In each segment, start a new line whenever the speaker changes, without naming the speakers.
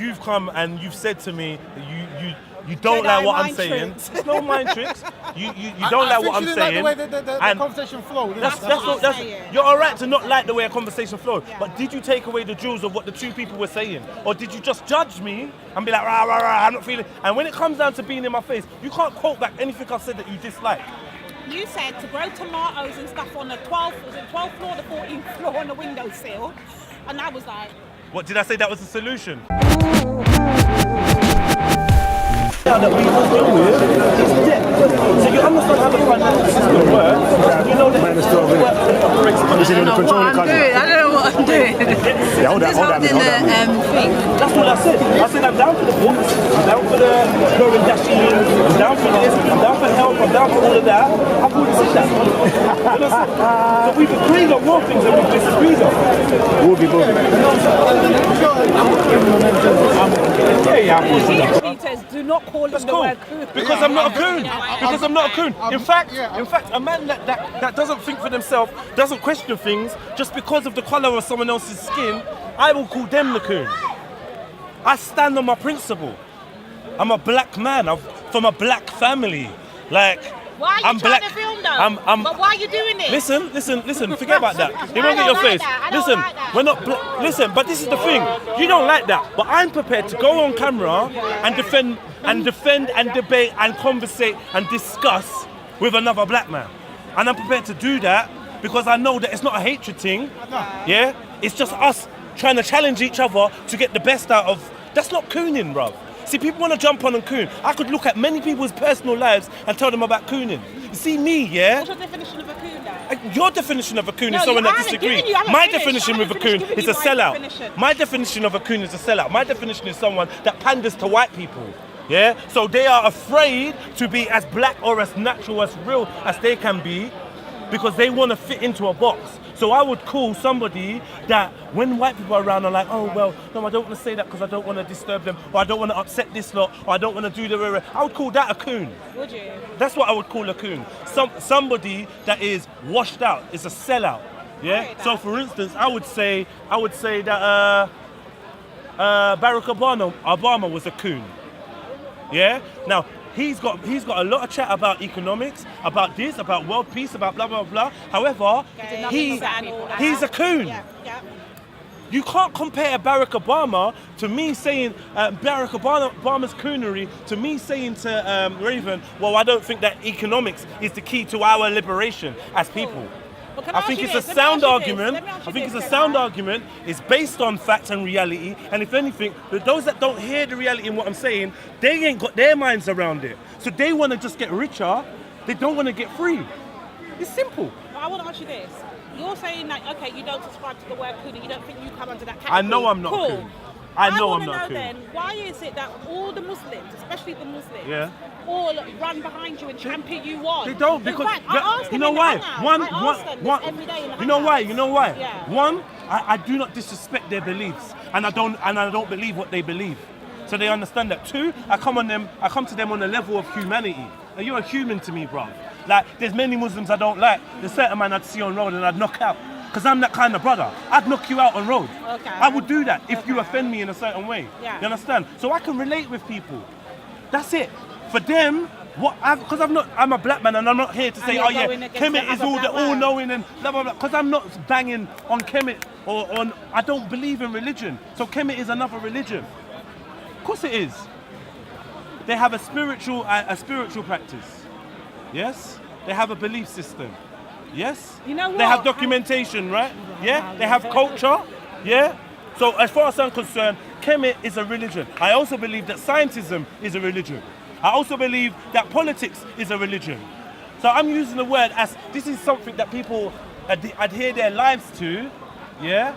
you've come and you've said to me that you don't like what I'm saying. It's no mind tricks. You don't like what I'm saying.
Like the way the conversation flowed.
You're all right to not like the way a conversation flowed, but did you take away the jewels of what the two people were saying, or did you just judge me and be like, rah rah rah, I'm not feeling? And when it comes down to being in my face, you can't quote back anything I've said that you dislike.
You said to grow tomatoes and stuff on the 12th floor, the 14th floor on the windowsill, and I was like,
what did I say? That was the solution. That we all deal with is debt. So you understand how the financial system works. You know that it operates on
I don't know what I'm doing.
Yeah, hold on.
Thing.
That's what I said. I said I'm down for the books, I'm down for the growing dashing, I'm down for this, I'm down for help, I'm down for all of that. I've already said that. So we've agreed on more things than we've disagreed on.
We'll be moving.
he says, do not call him the word coon.
Because I'm not a coon. Because I'm not a coon. In fact, a man that doesn't think for themselves, doesn't question things, just because of the colour of someone else's skin, I will call them the coon. I stand on my principle. I'm a black man. I'm from a black family. Like,
why are you
I'm
trying
black.
to film though? But why are you doing it?
Listen, forget about that. It won't get your face. Listen, we're not, listen, but this is the thing. You don't like that, but I'm prepared to go on camera and defend and debate and conversate and discuss with another black man. And I'm prepared to do that because I know that it's not a hatred thing. Yeah? It's just us trying to challenge each other to get the best out of, that's not cooning, bruv. See, people want to jump on and coon. I could look at many people's personal lives and tell them about cooning. You see me, yeah?
What's your definition of a coon, though?
Your definition of a coon is someone that disagrees. My definition of a coon is a sellout. My definition of a coon is a sellout. My definition is someone that panders to white people. Yeah? So they are afraid to be as black or as natural, as real as they can be because they want to fit into a box. So I would call somebody that when white people are around are like, oh, well, no, I don't want to say that because I don't want to disturb them, or I don't want to upset this lot, or I don't want to do the... I would call that a coon.
Would you?
That's what I would call a coon. Somebody that is washed out, is a sellout. Yeah? So for instance, I would say that Barack Obama was a coon. Yeah? Now, He's got a lot of chat about economics, about this, about world peace, about blah, blah, blah. However, he's a coon.
Yeah.
You can't compare Barack Obama to me saying, Barack Obama's coonery, to me saying to Raven, well, I don't think that economics is the key to our liberation as people. I think it's a sound argument. I think it's a sound argument. It's based on facts and reality. And if anything, those that don't hear the reality in what I'm saying, they ain't got their minds around it. So they want to just get richer. They don't want to get free. It's simple.
But I want to ask you this. You're saying that, okay, you don't subscribe to the word coon, you don't think you come under that category.
I know I'm not a coon. I know I'm not a coon.
Then, why is it that all the Muslims, especially the Muslims, all run behind you and champion you on?
They don't, because
in fact, I ask
you know why?
Every day in the
you know why? You know why?
Yeah.
One, I do not disrespect their beliefs, and I don't believe what they believe. So they understand that. Two, I come to them on the level of humanity. Now, you're a human to me, bro. Like, there's many Muslims I don't like. There's certain man I'd see on road and I'd knock out. Because I'm that kind of brother. I'd knock you out on road.
Okay.
I would do that if you offend me in a certain way.
Yeah.
You understand? So I can relate with people. That's it. For them, because I'm a black man and I'm not here to say, oh yeah, Kemet is all-knowing and blah, blah, blah. Because I'm not banging on Kemet or on, I don't believe in religion. So Kemet is another religion. Of course it is. They have a spiritual practice. Yes? They have a belief system. Yes?
You know what?
They have documentation, right? Yeah? They have culture. Yeah? So as far as I'm concerned, Kemet is a religion. I also believe that scientism is a religion. I also believe that politics is a religion. So I'm using the word as this is something that people adhere their lives to. Yeah?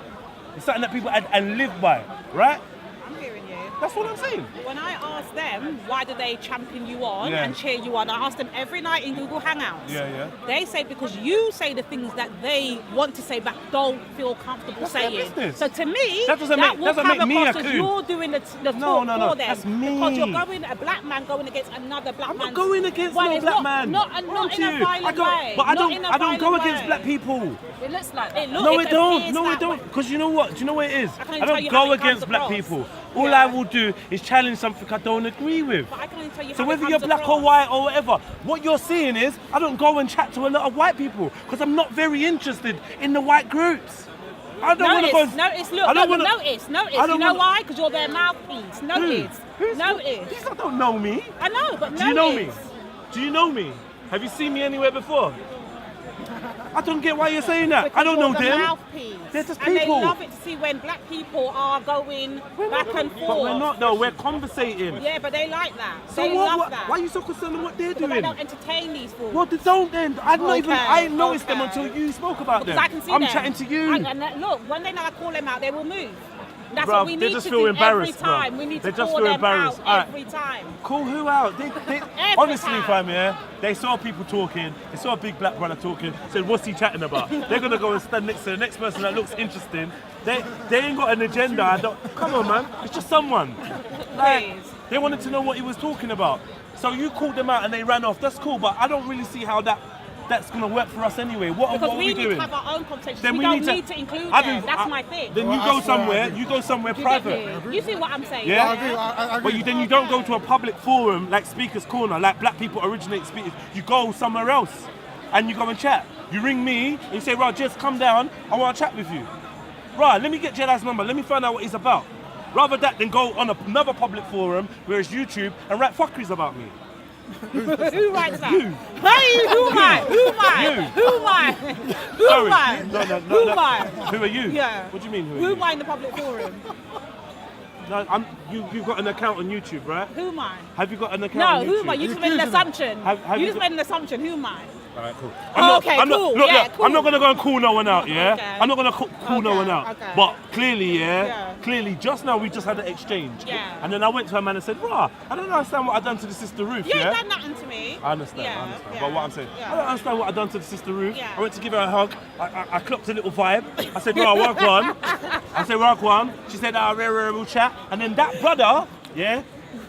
It's something that people and live by, right?
I'm hearing you.
That's what I'm saying.
When I ask them, why do they champion you on and cheer you on, I ask them every night in Google Hangouts.
Yeah.
They say because you say the things that they want to say but don't feel comfortable saying. So to me, that doesn't make me a coon. You're doing the talk for them.
That's me.
Because you're a black man going against another black man.
I'm not going against no black man.
Not in a violent way.
But I don't go against black people.
It looks like that.
No, it don't. Because you know what? Do you know what it is? I don't go against black people. All
Yeah.
I will do is challenge something I don't agree with.
But I can only tell you
So
how
whether
it
you're
comes
black or
across.
white or whatever, what you're seeing is I don't go and chat to a lot of white people because I'm not very interested in the white groups. I don't want to go.
Notice, look,
I don't
no,
wanna-
notice.
I
You
don't
know
wanna-
why? Because you're their mouthpiece. Notice. Notice.
These don't know me.
I know, but
Do you know me?
notice.
Do you know me? Have you seen me anywhere before? I don't get why you're saying that.
Because
I don't know
you're the
them.
mouthpiece.
They're just
and
people.
they love it to see when black people are going back and forth.
But we're not though, we're conversating.
Yeah, but they like that.
So
they
what,
love that.
why are you so concerned with what they're
Because I
doing?
don't entertain these fools.
Well, they don't then. I ain't noticed them
okay.
until you spoke about
Because
them.
I can see
I'm
them.
chatting to you.
Look, when they know I call them out, they will move. That's
Bruv,
what we
they
need
just
to
feel
do
embarrassed,
every time.
bruv.
We need
They
to
just
call
feel
them
embarrassed.
out
Alright.
every time.
Call who out? Honestly,
time.
fam, yeah, they saw people talking, they saw a big black brother talking, said, what's he chatting about? They're gonna go and stand next to the next person that looks interesting. They ain't got an agenda. Come on, man, it's just someone. Like,
Please.
they wanted to know what he was talking about. So you called them out and they ran off. That's cool, but I don't really see how that's gonna work for us anyway. What
Because
are
we
we
need
doing?
to have our own conversations.
Then
we
we
don't
need to-
need to include
I
them.
do-
That's
I-
my thing.
Then
Well,
you
I
go
swear I
somewhere.
agree.
You go somewhere
You get
private.
me? You see what I'm saying?
Yeah?
I agree. I agree.
But then you don't go to a public forum like Speaker's Corner, like black people originate speakers. You go somewhere else and you go and chat. You ring me and you say, right, just come down, I want to chat with you. Right, let me get Jedi's number, let me find out what he's about. Rather that than go on another public forum, where it's YouTube, and write fuckeries about me.
Who writes that?
You.
Hey, who am I? Who am I?
You.
Who am I? Who
Sorry.
am I?
No.
Who am I?
Who are you?
Yeah.
What do you mean, who are
Who
you?
am I in the public forum?
No, you've got an account on YouTube, right?
Who am I?
Have you got an account
No,
on YouTube?
who am I? You just made an assumption.
Have
You
you
just
got-
made an assumption. Who am I?
Alright, cool.
Okay, cool.
Look,
Yeah,
look,
cool.
I'm not gonna go and call no one out, yeah?
Okay.
I'm not gonna call no
Okay,
one out.
okay.
But clearly,
Yeah.
clearly, just now we just had an exchange.
Yeah.
And then I went to her man and said, rah, I don't understand what I done to the sister Ruth,
You
yeah?
ain't done nothing to me.
I understand,
Yeah,
I understand.
yeah,
But what I'm saying,
yeah.
I don't understand what I done to the sister Ruth.
Yeah.
I went to give her a hug. I clocked a little vibe. I said, rah, walk one. I said, walk one. She said, we'll chat. And then that brother, yeah,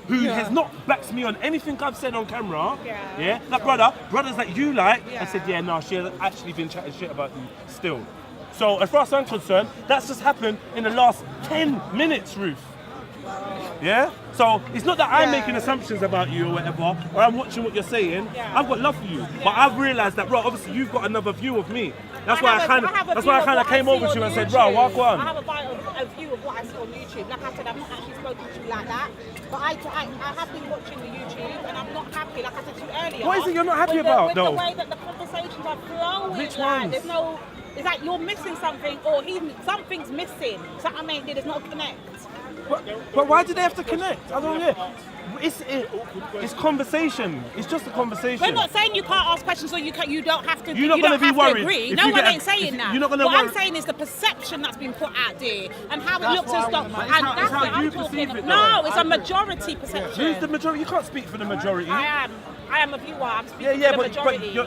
who has not backed me on anything I've said on camera,
Yeah.
that brothers that you like, I
Yeah.
said, yeah, no, she has actually been chatting shit about you still. So as far as I'm concerned, that's just happened in the last 10 minutes, Ruth. Yeah? So it's not that I'm
Yeah.
making assumptions about you or whatever, or I'm watching what you're saying.
Yeah.
I've got love for you. But I've realised that, bro, obviously you've got another view of me. That's
I
why
have
I
a-
kind
I have a
of
view of
came
what I
over
see
to you
on
and said, bro,
YouTube.
walk on.
I have a view of what I see on YouTube. Like I said, I've not actually spoken to you like that. But I have been watching the YouTube and I'm not happy, like I said to you earlier.
What is it you're not happy
with
about,
with
though?
the way that the conversations are flowing.
Which
like,
ones?
There's no, it's like you're missing something or something's missing. Something ain't there, there's no connect.
But why do they have to connect? I don't get. It's conversation. It's just a conversation.
We're not saying you can't ask questions or you don't have to.
You're not
you
gonna
don't
be
have
worried
to agree.
if
No
you
one
get a-
ain't saying that.
you're not gonna
what
worry.
I'm saying is the perception that's been put out there and how it
That's
looks
what
and
I
stuff.
want to know.
And
It's
that's
how
what I'm
you
talking
perceive
about.
it,
No,
though.
it's a majority perception.
Who's the majority? You can't speak for the majority.
I am a viewer. I'm speaking
Yeah,
to the
but
majority.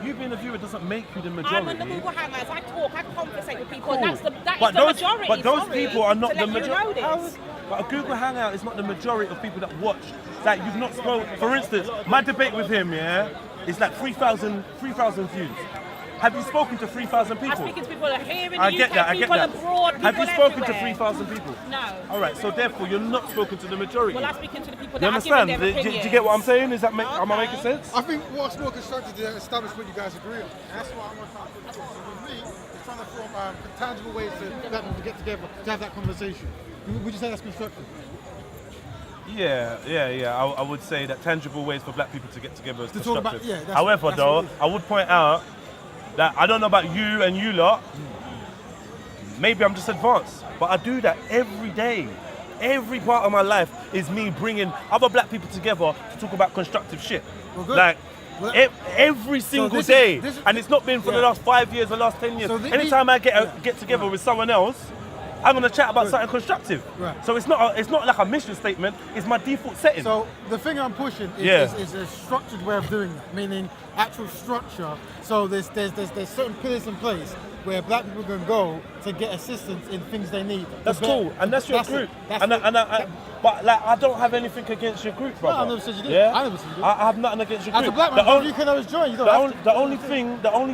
you being a viewer doesn't make you the
I'm
majority.
on the Google Hangouts. I talk. I conversate with people.
Cool.
And that
But
is the majority.
But those
sorry,
people are not
to
the
let you
majority.
know this.
But a Google Hangout is not the majority of people that watch. Like you've not spoken. For instance, my debate with him, yeah, is like 3,000 views. Have you spoken to 3,000
I'm
people?
speaking to people that are here in the
I
UK,
get that. I get
people
that.
abroad,
Have you
people
spoken to
everywhere.
3,000 people?
No.
All right. So therefore, you're not spoken to the majority.
Well, I'm speaking to the people
You
that are giving
understand?
their
Do
opinions.
you get what I'm saying? Is that am I
Okay.
making sense?
I think what's more constructive to establish what you guys agree on. That's what I want to put forward. So with me, it's trying to form tangible ways to get them to get together to have that conversation. Would you say that's constructive?
Yeah. I would say that tangible ways for black people to get together is
To talk about-
constructive.
yeah, that's-
However,
that's
though,
what it is.
I would point out that I don't know about you and you lot. Maybe I'm just advanced, but I do that every day. Every part of my life is me bringing other black people together to talk about constructive shit.
Well, good.
Like
Well,
every single
this is-
day,
this is-
and it's not been for the
Yeah.
last 5 years, the last 10 years.
So the-
Anytime I get together with someone else, I'm gonna chat about something constructive.
Right.
So it's not like a mission statement. It's my default setting.
So the thing I'm pushing is a structured way of doing that, meaning actual structure. So there's certain pillars in place where black people can go to get assistance in things they need.
That's cool, and that's your group. But like, I don't have anything against your group, brother.
No, I never said you did.
Yeah?
I never said you did.
I have nothing against your group.
As a black man, you can always join. You don't
the only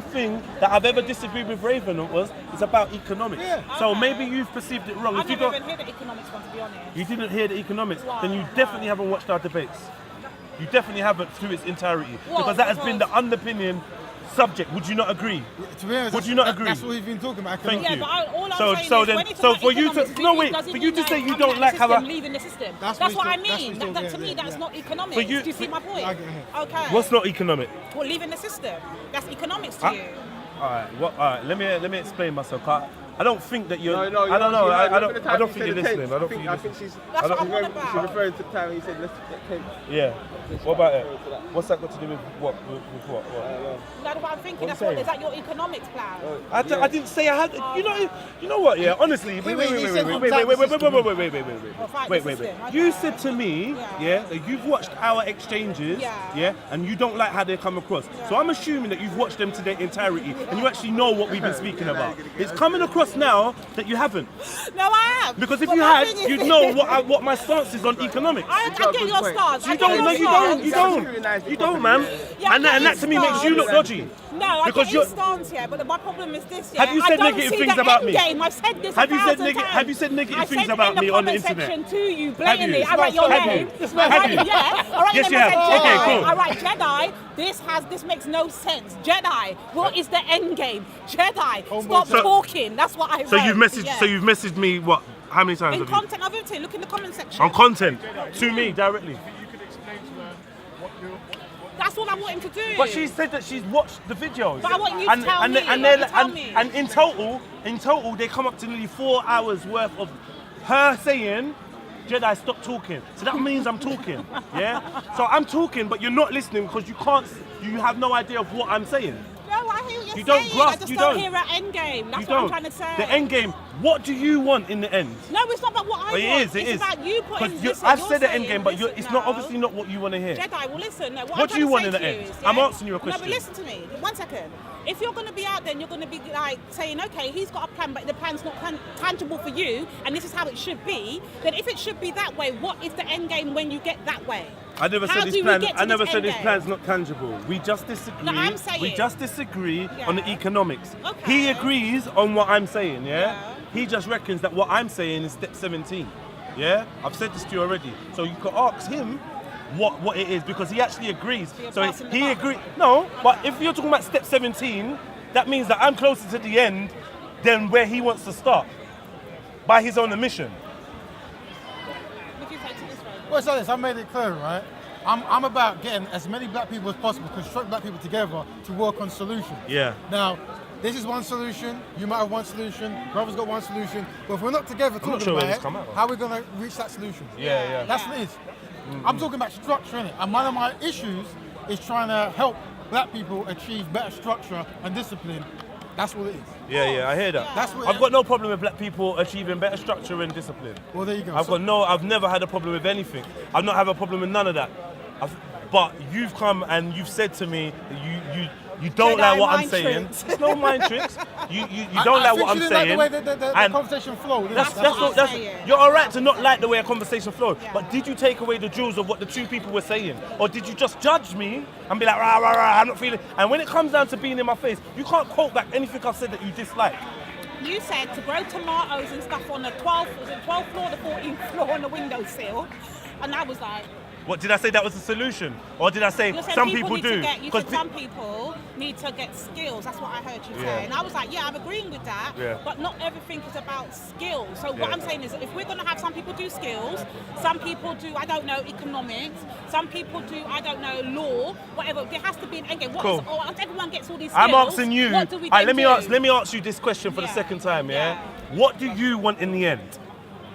thing that I've ever disagreed with Raven is about economics.
Yeah.
So maybe you've perceived it wrong.
I didn't even hear the economics one, to be honest.
You didn't hear the economics,
Wow.
then you definitely haven't watched our debates. You definitely haven't through its entirety, because that has been the underpinning subject. Would you not agree?
To be honest,
would you not agree?
That's what we've been talking about.
Thank you.
But all I'm saying
so
is,
then,
when it's
so
about
for you to
economics,
for you to say you
coming
don't
out
like
the
how
system, leaving the system. That's what I mean. To me, that's not economics.
For you-
Do you see my point?
I get it.
Okay.
what's not economic?
Well, leaving the system. That's economics to you.
All right. Let me explain myself. I don't think that you're.
No,
I don't know. I
I
don't think you're listening. I don't think you're
I think
listening.
That's what I'm on about.
she's referring to the time he said let's get Kent.
Yeah. What about it? What's that got to do with what? With what?
That's what I'm thinking.
What
That's
you
what. Is that your economics plan?
I didn't say I had. You know what? Yeah. Honestly, wait. You said to me, that you've watched our exchanges, and you don't like how they come across. So I'm assuming that you've watched them to their entirety, and you actually know what we've been speaking about. It's coming across now that you haven't.
No, I have.
Because if you had, you'd know what my stance is on economics.
I get your stance.
You don't, man.
Yeah,
and that to me makes you look dodgy.
No, I
Because
get your stance here, but my problem is this.
Have you said negative things about me?
I've said this
Have you said
1,000 times.
Have you said negative
I
things
said
about
in the
me on the
comment
internet?
section to you blatantly.
Have you?
I write your
Have
name.
you? Have you?
Yeah. I write
Yes,
your
you
name.
have.
I said
Okay,
Jedi.
cool.
I write Jedi. This makes no sense. Jedi. What is the end game? Jedi. Stop talking. That's what I wrote.
So you've messaged me what? How many times?
In
have
content, I've written. Look in the comment section.
On content to me directly.
That's all I want him to do.
But she said that she's watched the videos.
But I want you to tell me.
And in total, they come up to nearly 4 hours worth of her saying, Jedi, stop talking. So that means I'm talking, yeah? So I'm talking, but you're not listening because you have no idea of what I'm saying.
No, I hear what you're
You don't
saying.
grasp,
I just
you
don't
don't.
hear an end game. That's
You
what I'm
don't.
trying to say.
The end game, what do you want in the end?
No, it's not about what I want.
It
It's
is.
about you putting. Listen,
I've
you're
said the
saying,
end game, but
listen,
it's not
no.
obviously not what you want to hear.
Jedi, well listen. No,
What do you want in the end? I'm asking you a
No, but
question.
listen to me. 1 second. If you're going to be out there and you're going to be like saying, okay, he's got a plan, but the plan's not tangible for you, and this is how it should be, then if it should be that way, what is the end game when you get that way?
I never
How
said
do
this
we
plan.
get to
I never
this
said this
end
plan's not tangible. We just disagree.
No, I'm saying-
We just disagree on the
Yeah.
economics.
Okay.
He agrees on what I'm saying. Yeah?
Yeah.
He just reckons that what I'm saying is step 17. Yeah. I've said this to you already. So you could ask him what it is because he actually agrees.
you're
So
passing the
he
buck.
agrees. No, but if you're talking about step 17, that means that I'm closer to the end than where he wants to start by his own admission.
Would you take to this way?
Well, it's like this. I made it clear, right? I'm about getting as many black people as possible, construct black people together to work on solutions.
Yeah.
Now, this is one solution. You might have one solution. Brother's got one solution. But if we're not together
not
talking
sure where
about
this
it,
come out of.
how are we going to reach that solution?
Yeah.
That's what it is. I'm talking about structure in it. And one of my issues is trying to help black people achieve better structure and discipline. That's what it is.
Yeah, I hear that.
That's what
I've got no problem with black people achieving better structure and discipline.
Well, there you go.
I've never had a problem with anything. I've not had a problem with none of that. But you've come and you've said to me that you don't
Jedi
like what I'm
mind
saying.
tricks.
It's no mind tricks. You don't like what I'm saying.
I think you didn't like the way the
And
conversation flowed.
that's
what I'm saying.
you're all right to not like the way a conversation flowed. But did you take away the jewels of what the two people were saying? Or did you just judge me and be like, rah, rah, rah, I'm not feeling. And when it comes down to being in my face, you can't quote back anything I've said that you dislike.
You said to grow tomatoes and stuff on the 12th floor, the 14th floor on the windowsill. And I was like,
What did I say that was the solution? Or did I say
you said
some people
need
do?
to get, you
'Cause
said some people need to get skills. That's what I heard you
Yeah.
say. And I was like, yeah, I'm agreeing with that.
Yeah.
But not everything is about skills. So
Yeah.
what I'm saying is that if we're going to have some people do skills, some people do, I don't know, economics, some people do, I don't know, law, whatever. There has to be an end game.
Cool.
Everyone gets all these skills.
I'm asking you.
What do we
Alright,
then
let me
do?
ask you this question for the
Yeah.
second time, yeah?
Yeah.
What do you want in the end?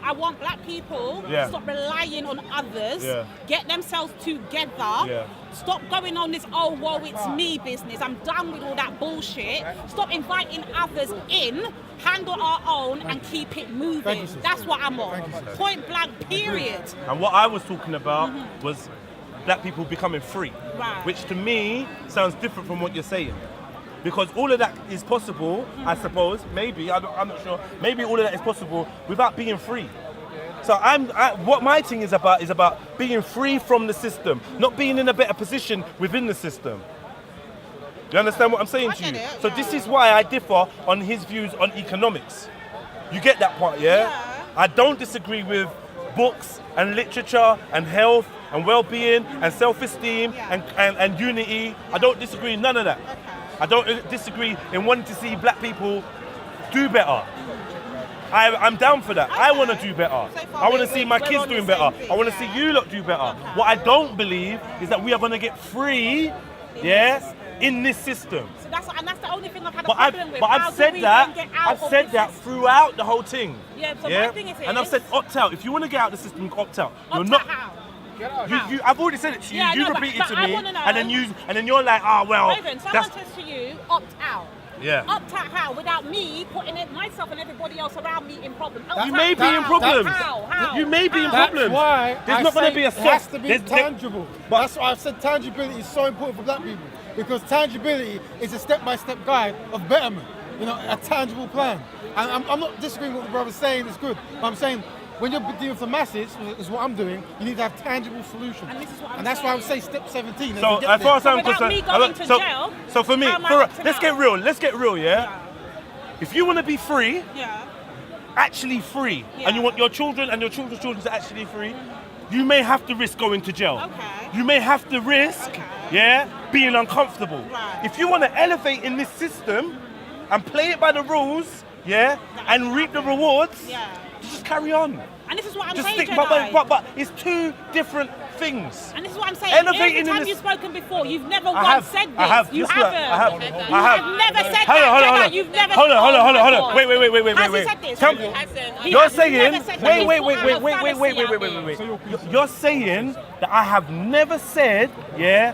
I want black people
Yeah.
to stop relying on others,
Yeah.
get themselves together,
Yeah.
stop going on this, oh, whoa, it's me business. I'm done with all that bullshit. Stop inviting others in, handle our own, and keep it moving.
Thank you, sis.
That's what I'm on.
Thank you, sis.
Point blank, period.
And what I was talking about was black people becoming free,
Right.
which to me sounds different from what you're saying. Because all of that is possible, I suppose, maybe, I'm not sure, maybe all of that is possible without being free. So what my thing is about being free from the system, not being in a better position within the system. You understand what I'm saying to you? So this is why I differ on his views on economics. You get that part, yeah? I don't disagree with books and literature and health and well-being and self-esteem and unity. I don't disagree in none of that. I don't disagree in wanting to see black people do better. I'm down for that. I want to do better. I want to see my kids doing better. I want to see you lot do better. What I don't believe is that we are going to get free, in this system.
So that's the only thing I've had a problem with.
But I've said that throughout the whole thing.
Yeah, so my thing is
and I've said opt out. If you want to get out of the system, opt out. You're
opt
not.
out how?
I've already said it to you.
Yeah,
You
no,
repeat
but
it to me,
I wanna know.
and then you're like, well.
Raven, someone says to you, opt out.
Yeah.
Opt out how? Without me putting myself and everybody else around me in problems.
You may be in problems.
How?
You may be in
That's
problems.
why
There's not going to be a
it has to be
there's-
tangible. That's why I've said tangibility is so important for black people, because tangibility is a step-by-step guide of betterment. You know, a tangible plan. And I'm not disagreeing with what the brother's saying. It's good, but I'm saying when you're dealing with the masses, is what I'm doing. You need to have tangible solutions.
And this is what I'm
and that's why I would say
saying.
step 17.
So as far as I'm
without
concerned,
me going to jail,
so for me,
how am I opting
let's
out?
get real. Let's get real, yeah. If you want to be free,
Yeah.
actually free,
Yeah.
and you want your children and your children's children to actually free, you may have to risk going to jail.
Okay.
You may have to risk, being uncomfortable.
Right.
If you want to elevate in this system and play it by the rules, and reap the rewards, just carry on.
And this is what I'm
Just
saying,
stick,
Jedi.
but it's two different things.
And this is what I'm saying.
Elevating
Every
in
time
this-
you've spoken before, you've never
I
once
have,
said this.
I have.
You
Yes, sir,
haven't.
I have.
You
I have.
have never said
Hold
that,
on, hold
Jedi.
on.
You've never
Hold on.
before.
Wait.
Has he said this?
Tell me.
He
You're
has
saying,
never said that. He's put out a fallacy out there.
You're saying that I have never said,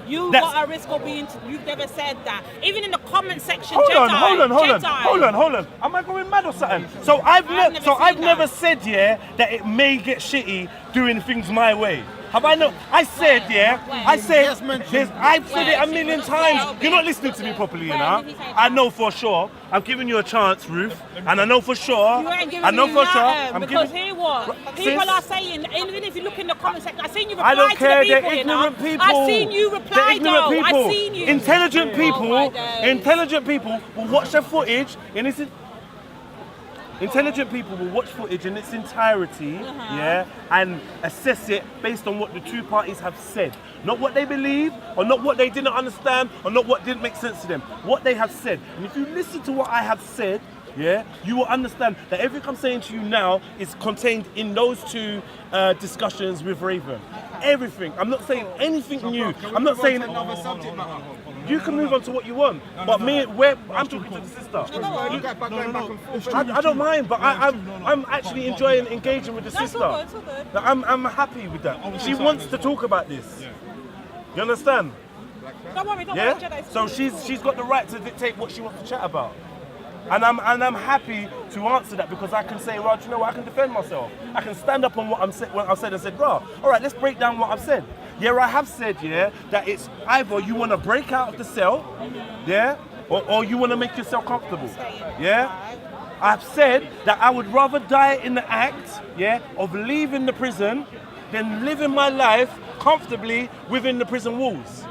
You
that's-
got a risk of being. You've never said that. Even in the comment section,
Hold
Jedi.
on. Am I going mad or something? So I've never said, that it may get shitty doing things my way. Have I not? I said, I said, I've said it a million times. You're not listening to me properly, you know.
did he say that?
I know for sure. I'm giving you a chance, Ruth, and I know for sure.
You ain't giving
I know
me
for sure.
nothing,
I'm
because
giving.
hear what?
Sis,
People are saying, even if you look in the comment section, I've seen you
I
reply
don't care.
to the
They're
people,
ignorant
you know?
people.
I've seen you
They're
reply
ignorant
though.
people.
I've seen you.
Intelligent
Oh
people.
my days.
Intelligent people will watch the footage and it's. Intelligent people will watch footage in its entirety, and assess it based on what the two parties have said. Not what they believe, or not what they didn't understand, or not what didn't make sense to them. What they have said. And if you listen to what I have said, you will understand that everything I'm saying to you now is contained in those two discussions with Raven. Everything. I'm not saying anything new. I'm not saying you can move on to what you want, but I'm talking to the sister. I don't mind, but I'm actually enjoying engaging with the sister.
all good, it's all good.
Like, I'm happy with that. She wants to talk about this. You understand?
Don't worry,
Yeah.
Jedi.
So she's got the right to dictate what she wants to chat about. And I'm happy to answer that, because I can say, well, you know what, I can defend myself. I can stand up on what I've said and said, bro, all right, let's break down what I've said. Yeah, I have said, that it's either you want to break out of the cell, or you want to make yourself comfortable. I've said that I would rather die in the act, of leaving the prison than living my life comfortably within the prison walls.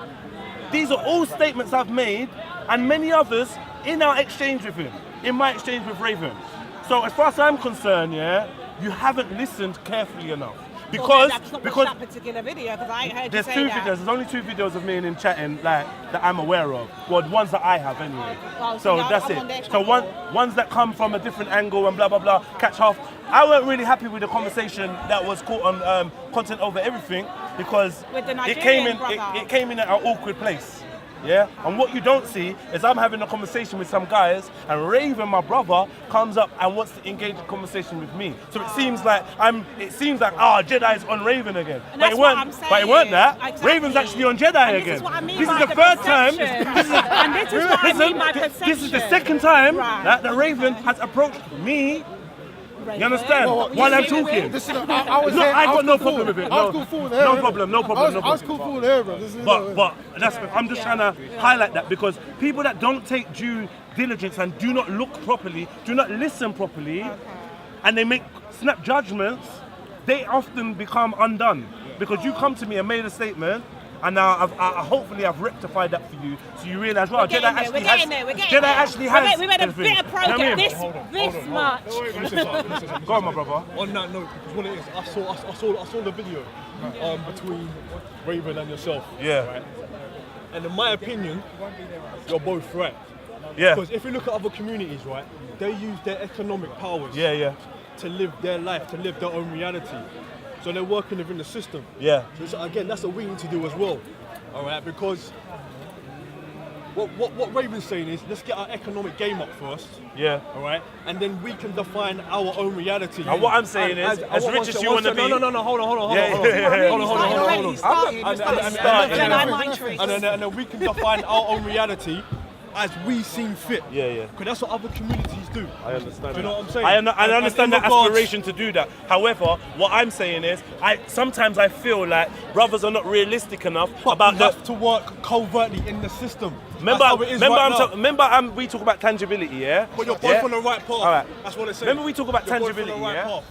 These are all statements I've made, and many others in our exchange with him, in my exchange with Raven. So as far as I'm concerned, you haven't listened carefully enough. Because
that particular video, because I ain't heard you
there's
say
two
that.
videos. There's only two videos of me and him chatting, like that I'm aware of. Well, the ones that I have anyway.
Well,
So
see,
that's
I'm on their
it. So
channel.
ones that come from a different angle and blah blah blah, catch half. I weren't really happy with the conversation that was caught on content over everything, because
With the
it came
Nigerian
in
brother.
it came in at an awkward place. And what you don't see is I'm having a conversation with some guys, and Raven, my brother, comes up and wants to engage in conversation with me. So it seems like Jedi's on Raven again.
And that's what I'm saying.
But it weren't that.
Exactly.
Raven's actually on Jedi
And
again.
This is what I mean
This
by
is the third time.
perception. And this is what I mean by perception.
This is the second time
Right.
that the Raven has approached me
Raven.
You understand?
Well,
While I'm
listen,
talking.
Listen, I was
No,
here,
I got
was
no
cool
problem
forward.
with it.
I was
No.
cool forward
No
here.
problem, no problem, no
I was
problem.
cool forward here, bro. This is
But that's, I'm just trying to highlight that because people that don't take due diligence and do not look properly, do not listen properly, and they make snap judgments, they often become undone. Because you come to me and made a statement, and now hopefully I've rectified that for you, so you realise, well, Jedi actually has. Jedi actually has.
We made a bit of progress.
You know what I mean?
This much.
Go on, my brother.
On that note, because what it is, I saw the video between Raven and yourself.
Yeah.
Right? And in my opinion, you're both right.
Yeah.
Because if you look at other communities, right, they use their economic powers
Yeah.
to live their life, to live their own reality. So they're working within the system.
Yeah.
So again, that's what we need to do as well. All right, because what Raven's saying is, let's get our economic game up first.
Yeah.
All right, and then we can define our own reality.
And what I'm saying is, as rich as you want to be.
No, hold on. Hold on. And then we can define our own reality as we seem fit.
Yeah.
Because that's what other communities do.
I understand.
Do you know what I'm saying?
I understand
And
the
in regards-
aspiration to do that. However, what I'm saying is, sometimes I feel like brothers are not realistic enough about
we
the.
have to work covertly in the system.
Remember,
That's how it is right now.
we talk about tangibility, yeah?
But you're both on the right path.
All right.
That's what it's saying.
Remember we talk about
You're both on
tangibility,
the right
yeah?
path.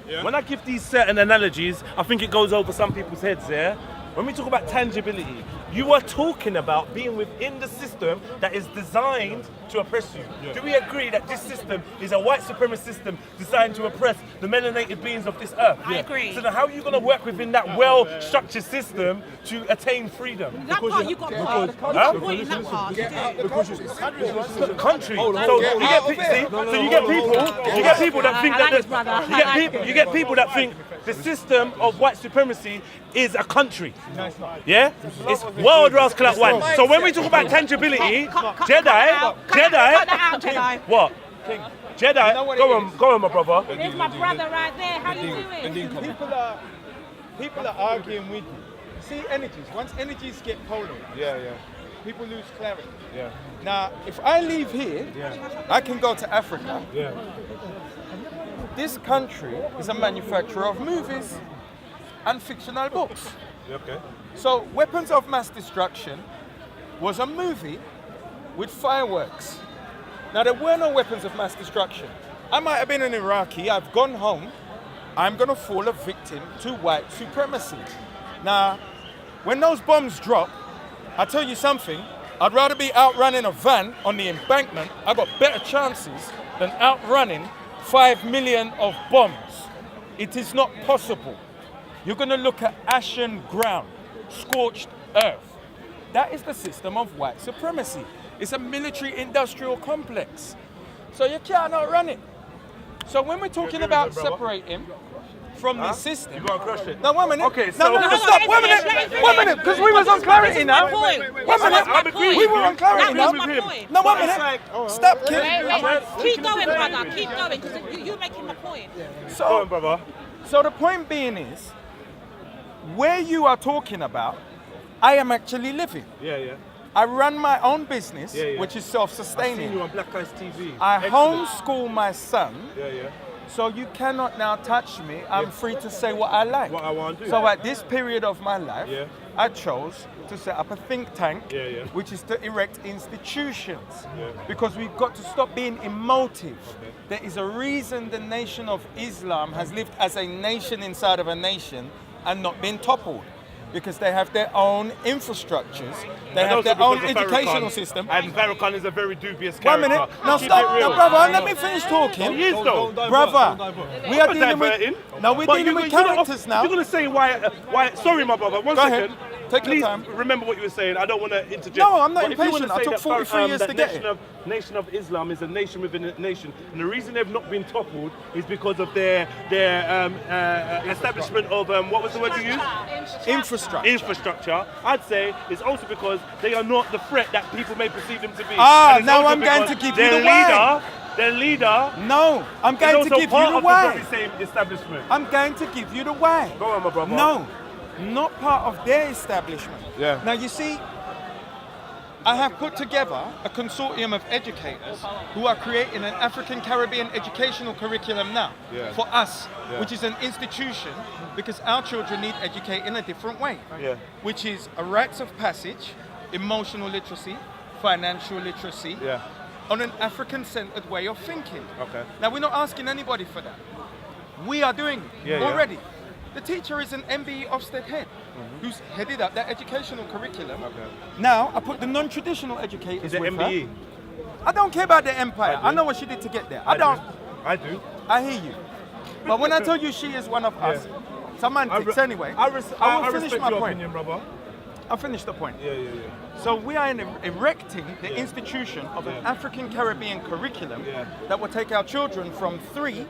Yeah.
When I give these certain analogies, I think it goes over some people's heads, yeah? When we talk about tangibility, you are talking about being within the system that is designed to oppress you.
Yeah.
Do we agree that this system is a white supremacist system designed to oppress the melanated beings of this earth?
I agree.
So then how are you going to work within that well-structured system to attain freedom?
That part you got point in that part.
Country. So you get people that think that you get people that think the system of white supremacy is a country. Yeah? It's world rascal at white. So when we talk about tangibility, Jedi.
Cut that out, Jedi.
What? Jedi, go on, my brother.
There's my brother right there. How you doing?
People are arguing with you. See energies. Once energies get polar, people lose clarity.
Yeah.
Now, if I leave here, I can go to Africa.
Yeah.
This country is a manufacturer of movies and fictional books.
Okay.
So, Weapons of Mass Destruction was a movie with fireworks. Now, there were no weapons of mass destruction. I might have been an Iraqi, I've gone home, I'm gonna fall a victim to white supremacy. Now, when those bombs drop, I'll tell you something, I'd rather be outrunning a van on the embankment, I've got better chances than outrunning 5 million of bombs. It is not possible. You're gonna look at ashen ground, scorched earth. That is the system of white supremacy. It's a military-industrial complex. So you can't outrun it. So when we're talking about separating from the system...
You gotta crush it.
No, 1 minute.
Okay, so...
No, stop. 1 minute, because we was on clarity now. 1 minute. We were on clarity now. No, 1 minute. Stop, kid.
Keep going, brother. Keep going, because you're making my point.
Go on, brother.
So the point being is, where you are talking about, I am actually living.
Yeah.
I run my own business,
Yeah.
which is
I've seen
self-sustaining.
you on Black Eyes TV.
I
Excellent.
homeschool my son,
Yeah.
so you cannot now touch me. I'm free to say what I like.
What I want to do.
So at this period of my life,
Yeah.
I chose to set up a think tank,
Yeah.
which is to erect institutions.
Yeah.
Because we've got to stop being emotive. There is a reason the nation of Islam has lived as a nation inside of a nation and not been toppled. Because they have their own infrastructures, they have their own educational system.
And Farrakhan is a very dubious
1
character.
minute. Now
Keep
stop.
it real.
Now, brother, let me finish talking.
He is though.
Brother, we are
I'm
dealing
diverting.
with... No, we're
But
dealing with
you're not-
characters now.
You're going to say why... Sorry, my brother. One
Go
second.
ahead. Take your
Please
time.
remember what you were saying. I don't want to interject.
No, I'm not
But if you
impatient.
wanna
I
say
took
that
43 years
that
to get it.
Nation of Islam is a nation within a nation, and the reason they've not been toppled is because of their establishment of what was the word you used? Infrastructure. I'd say it's also because they are not the threat that people may perceive them to be.
Ah,
And it's
now
also
I'm going
because
to give you
their
the why.
Their leader
No, I'm
is
going to
also
give you
part
the
of
why.
the very same establishment.
I'm going to give you the why.
Go on, my brother.
No, not part of their establishment.
Yeah.
Now you see, I have put together a consortium of educators who are creating an African Caribbean educational curriculum now for us, which is an institution because our children need educate in a different way, which is a rites of passage, emotional literacy, financial literacy, on an African-centered way of thinking.
Okay.
Now, we're not asking anybody for that. We are doing it already. The teacher is an MBE Ofsted head who's headed up that educational curriculum. Okay. Now, I put the non-traditional educators
Is it
with
MBE?
her. I don't care about the empire. I know what she did to get there. I
do.
I hear you. But when I tell you she is one of us, semantics anyway, I will finish
respect
my
your
point.
opinion, brother.
I'll finish the point.
Yeah.
So we are erecting the institution of an African Caribbean curriculum that will take our children from 3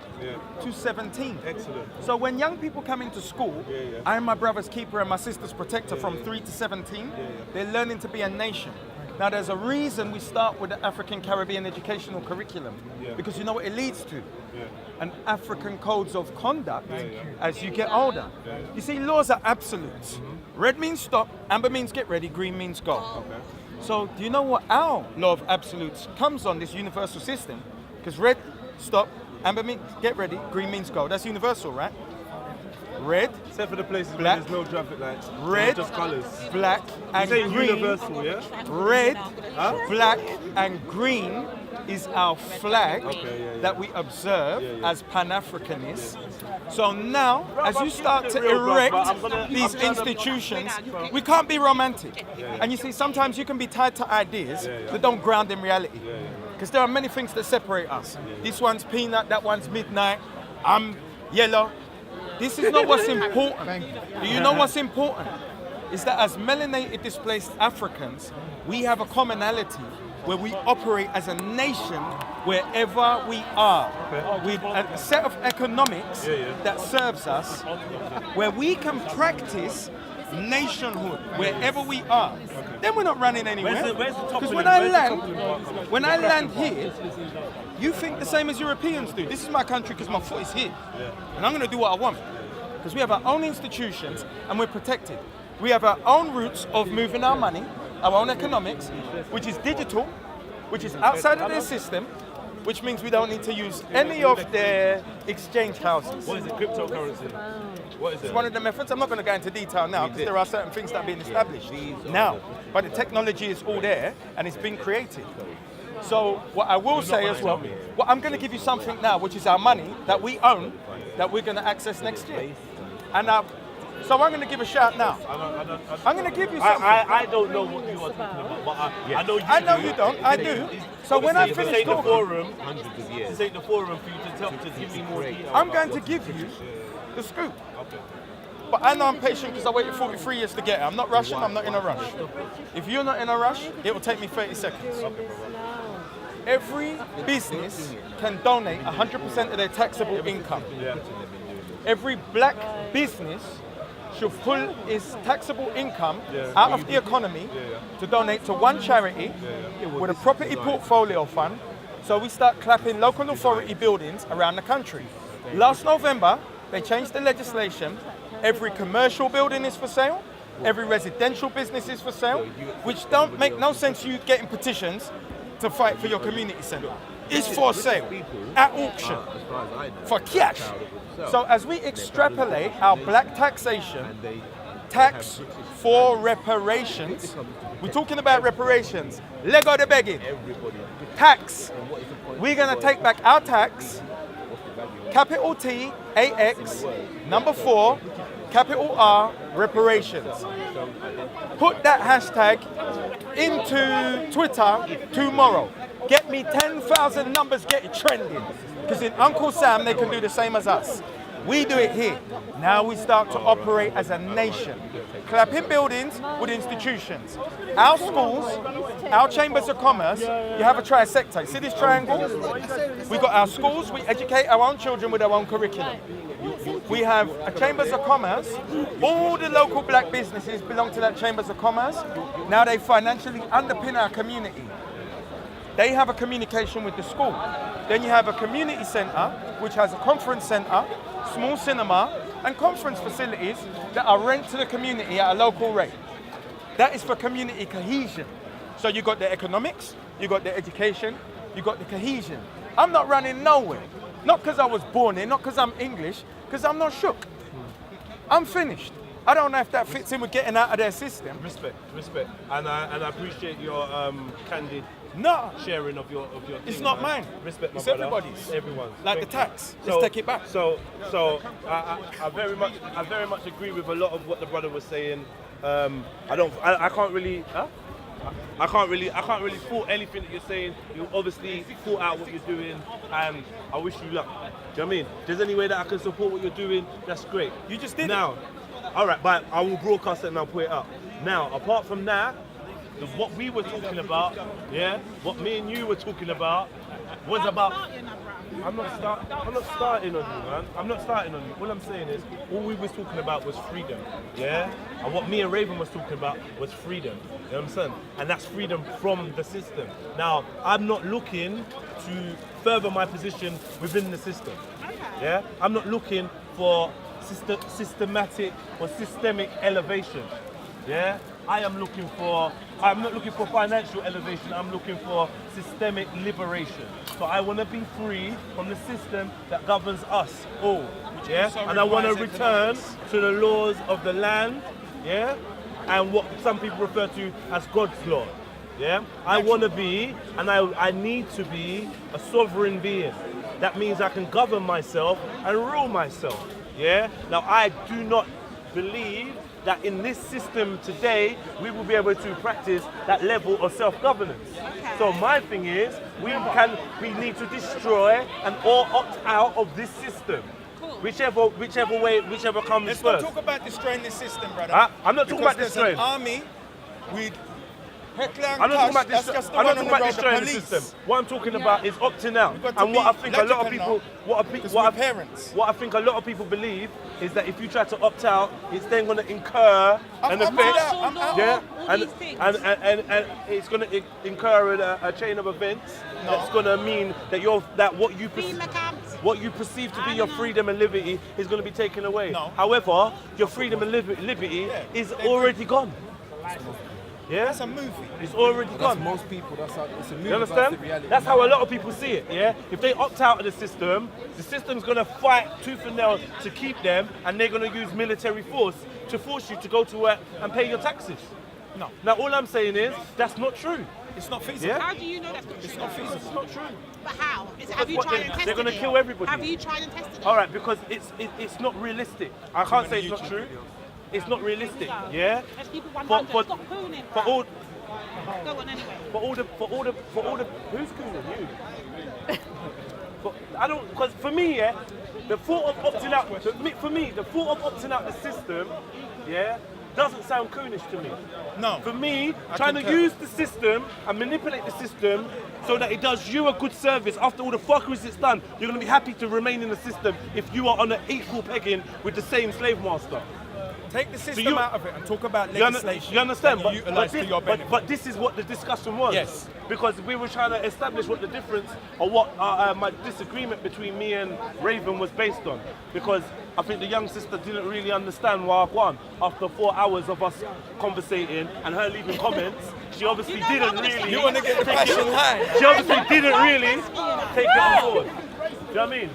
to 17.
Excellent.
So when young people come into school, I am my brother's keeper and my sister's protector from 3 to 17, they're learning to be a nation. Now there's a reason we start with the African Caribbean educational curriculum, because you know what it leads to? An African codes of conduct as you get older. You see, laws are absolutes. Red means stop, amber means get ready, green means go. Okay. So do you know what our law of absolutes comes on, this universal system? Because red, stop, amber means get ready, green means go. That's universal, right? Red,
except for the places
black,
where there's no traffic lights.
Red,
just colours.
black, and
You say
green.
universal, yeah?
Red, black, and green is our flag that we observe as Pan-Africanists. So now, as you start to erect these institutions, we can't be romantic. And you see, sometimes you can be tied to ideas that don't ground in reality. Because there are many things that separate us. This one's peanut, that one's midnight, I'm yellow. This is not what's important. Do you know what's important? Is that as melanated displaced Africans, we have a commonality where we operate as a nation wherever we are, with a set of economics that serves us, where we can practice nationhood wherever we are. Then we're not running anywhere. Because when I land here, you think the same as Europeans do. This is my country because my foot is here. And I'm going to do what I want. Because we have our own institutions and we're protected. We have our own routes of moving our money, our own economics, which is digital, which is outside of their system, which means we don't need to use any of their exchange houses.
What is it? Cryptocurrency? What is it?
It's one of the methods. I'm not going to go into detail now because there are certain things that are being established now. But the technology is all there and it's been created. So what I will say as well, I'm going to give you something now, which is our money that we own, that we're going to access next year. And so I'm going to give a shout now. I'm going to give you something.
I don't know what you are talking about, but I know you.
I know you don't. I do. So when I finish talking,
this ain't the forum for you to give me more detail.
I'm going to give you the scoop. But I know I'm patient because I waited 43 years to get it. I'm not rushing. I'm not in a rush. If you're not in a rush, it will take me 30 seconds. Every business can donate 100% of their taxable income. Every black business should pull its taxable income out of the economy to donate to one charity with a property portfolio fund, so we start clapping local authority buildings around the country. Last November, they changed the legislation. Every commercial building is for sale, every residential business is for sale, which don't make no sense you getting petitions to fight for your community centre. It's for sale, at auction, for cash. So as we extrapolate our black taxation, tax for reparations, we're talking about reparations, Lego the begging, tax, we're gonna take back our tax, capital T, AX, number 4, capital R, reparations. Put that hashtag into Twitter tomorrow. Get me 10,000 numbers, get it trending. Because in Uncle Sam, they can do the same as us. We do it here. Now we start to operate as a nation. Clapping buildings with institutions. Our schools, our chambers of commerce, you have a trisector. You see this triangle? We got our schools, we educate our own children with our own curriculum. We have a chambers of commerce. All the local black businesses belong to that chambers of commerce. Now they financially underpin our community. They have a communication with the school. Then you have a community centre, which has a conference centre, small cinema, and conference facilities that are rent to the community at a local rate. That is for community cohesion. So you got the economics, you got the education, you got the cohesion. I'm not running nowhere. Not because I was born here, not because I'm English, because I'm not shook. I'm finished. I don't know if that fits in with getting out of their system.
Respect. And I appreciate your candid sharing of your
It's
thing,
not
man.
mine.
Respect, my
It's
brother.
everybody's.
It's everyone's.
Like
Thank
the
you.
tax. Let's take it back.
So I very much agree with a lot of what the brother was saying. I can't really fault anything that you're saying. You obviously thought out what you're doing, and I wish you luck. Do you know what I mean? If there's any way that I can support what you're doing, that's great.
You just did
now. All right, but I will broadcast it and I'll put it up. Now, apart from that, what we were talking about, what me and you were talking about, was about. I'm not starting on you, man. I'm not starting on you. All I'm saying is, all we was talking about was freedom, And what me and Raven was talking about was freedom. You know what I'm saying? And that's freedom from the system. Now, I'm not looking to further my position within the system. I'm not looking for systematic or systemic elevation. I'm not looking for financial elevation, I'm looking for systemic liberation. So I want to be free from the system that governs us all. And I want to return to the laws of the land, and what some people refer to as God's law. I want to be, and I need to be, a sovereign being. That means I can govern myself and rule myself. Now I do not believe that in this system today we will be able to practice that level of self-governance. So my thing is, we need to destroy and or opt out of this system. Whichever comes
Let's
first.
not talk about destroying this system, brother.
I'm not talking about destroying.
There's an army with Heckler and
I'm not talking
Koch,
about
that's just the
I'm
one
not
on
talking
the
about
road,
destroying the
police.
system. What I'm talking about is opting out.
You've got to
And what I
be
think a lot of
logical
people,
parents.
what I think a lot of people believe is that if you try to opt out, it's then going to incur an
I'm
effect.
I'm out.
And it's going to incur a chain of events that's going to mean that what you perceive to be your freedom and liberty is going to be taken away.
No.
However, your freedom and liberty is already gone.
That's a movie.
It's already
That's
gone.
most people. That's how it's a movie.
You
That's
understand?
the reality.
That's how a lot of people see it, If they opt out of the system's going to fight tooth and nail to keep them, and they're going to use military force to force you to go to work and pay your taxes.
No.
Now, all I'm saying is, that's not true.
It's not feasible.
How do you know that's not true?
It's not feasible.
It's not true.
But how? Have you
what,
tried and tested
they're gonna
it?
kill everybody.
Have you tried and tested it?
All right, because it's not realistic. I can't say it's not true. It's not realistic,
Let's keep it 100. Stop cooning,
for
bro.
all,
Go on anyway.
for all the, who's cooning you? Because for me, the thought of opting out, for me, the thought of opting out the system, doesn't sound coonish to me.
No.
For me, trying to use the system and manipulate the system so that it does you a good service after all the fuckeries it's done, you're going to be happy to remain in the system if you are on an equal pegging with the same slave master.
Take the system out of it and talk about
You
legislation.
understand?
that you utilise to your benefit.
But this is what the discussion was.
Yes.
Because we were trying to establish what the difference or what my disagreement between me and Raven was based on. Because I think the young sister didn't really understand why I won. After 4 hours of us conversating and her leaving comments, she obviously didn't really.
You want to get the passion high.
She obviously didn't really take it on board. Do you know what I mean?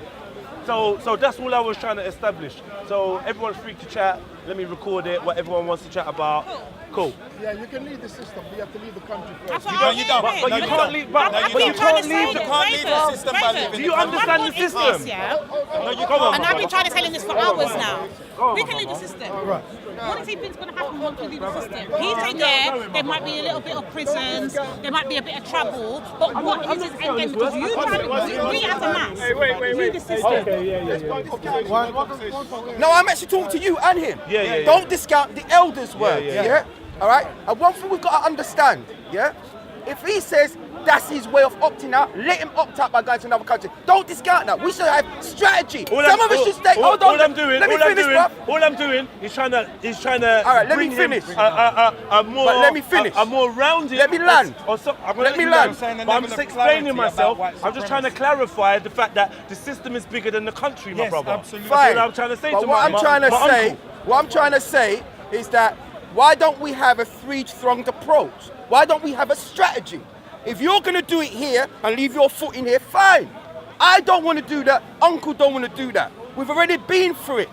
So that's all I was trying to establish. So everyone's free to chat. Let me record it, what everyone wants to chat about. Cool.
Yeah, you can leave the system, but you have to leave the country
That's
first.
what
You don't,
I'm
you don't.
saying.
But you can't leave. But
No, you
but you
don't.
can't
You
leave.
can't leave the system by living
Do you
in the
understand the
What is
system?
this, yeah?
No, you
Come on,
And
my
I've been
brother.
trying to tell him this for hours now.
on,
We
my
can leave the
brother.
system.
Right.
What does he think's going to happen once we leave the system? He said, there might be a little bit of prisons, there might be a bit of trouble, but what is his end game? Because you try to, we as a mass, leave the system.
No, I'm actually talking to you and him.
Yeah.
Don't discount the elders' words,
yeah.
yeah? All right? And one thing we've got to understand, yeah? If he says that's his way of opting out, let him opt out by going to another country. Don't discount that. We should have strategy. Some of us should stay. Hold on.
All I'm doing,
let me finish, bruv.
all I'm doing is trying to.
All right, let
bring
me
him
finish.
a more.
But let me finish.
A more rounded.
Let me land.
I'm gonna
Let me
you
land.
But I'm just explaining myself. I'm just trying to clarify the fact that the system is bigger than the country, my
Yes,
brother.
absolutely.
That's
Fine.
what I'm trying to say
But
to
what
my
I'm trying to
my
say,
uncle.
what I'm trying to say is that why don't we have a three-pronged approach? Why don't we have a strategy? If you're going to do it here and leave your foot in here, fine. I don't want to do that. Uncle don't want to do that. We've already been through it.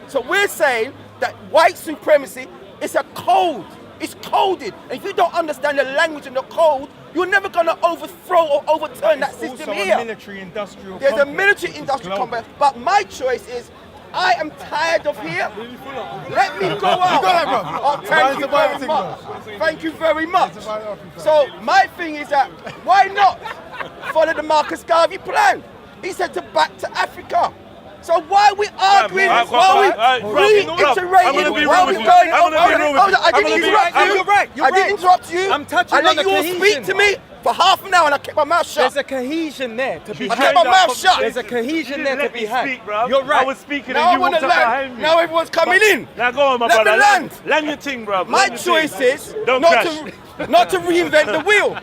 So we're saying that white supremacy is a code. It's coded. And if you don't understand the language and the code, you're never going to overthrow or overturn that system here.
military-industrial
There's a military-industrial complex. But my choice is, I am tired of here. Let me go out.
You got that, bro.
Oh, thank you very much. Thank you very much. So my thing is that, why not follow the Marcus Garvey plan? He said to back to Africa. So why are we arguing? Why are we reiterating? Why are we going on? I didn't interrupt you.
You're right.
I didn't interrupt you.
I'm touching
I let
on the
you all speak to me for half an hour and I kept my mouth shut.
There's a cohesion there to be
I kept my mouth shut.
There's a cohesion there to be had.
You're right. I was speaking
Now I
and you
want
walked
to
up
land.
behind me.
Now everyone's coming in.
Now go on, my
Let
brother.
me land.
Land your thing, bro.
My choice is
Don't
not
crash.
to reinvent the wheel.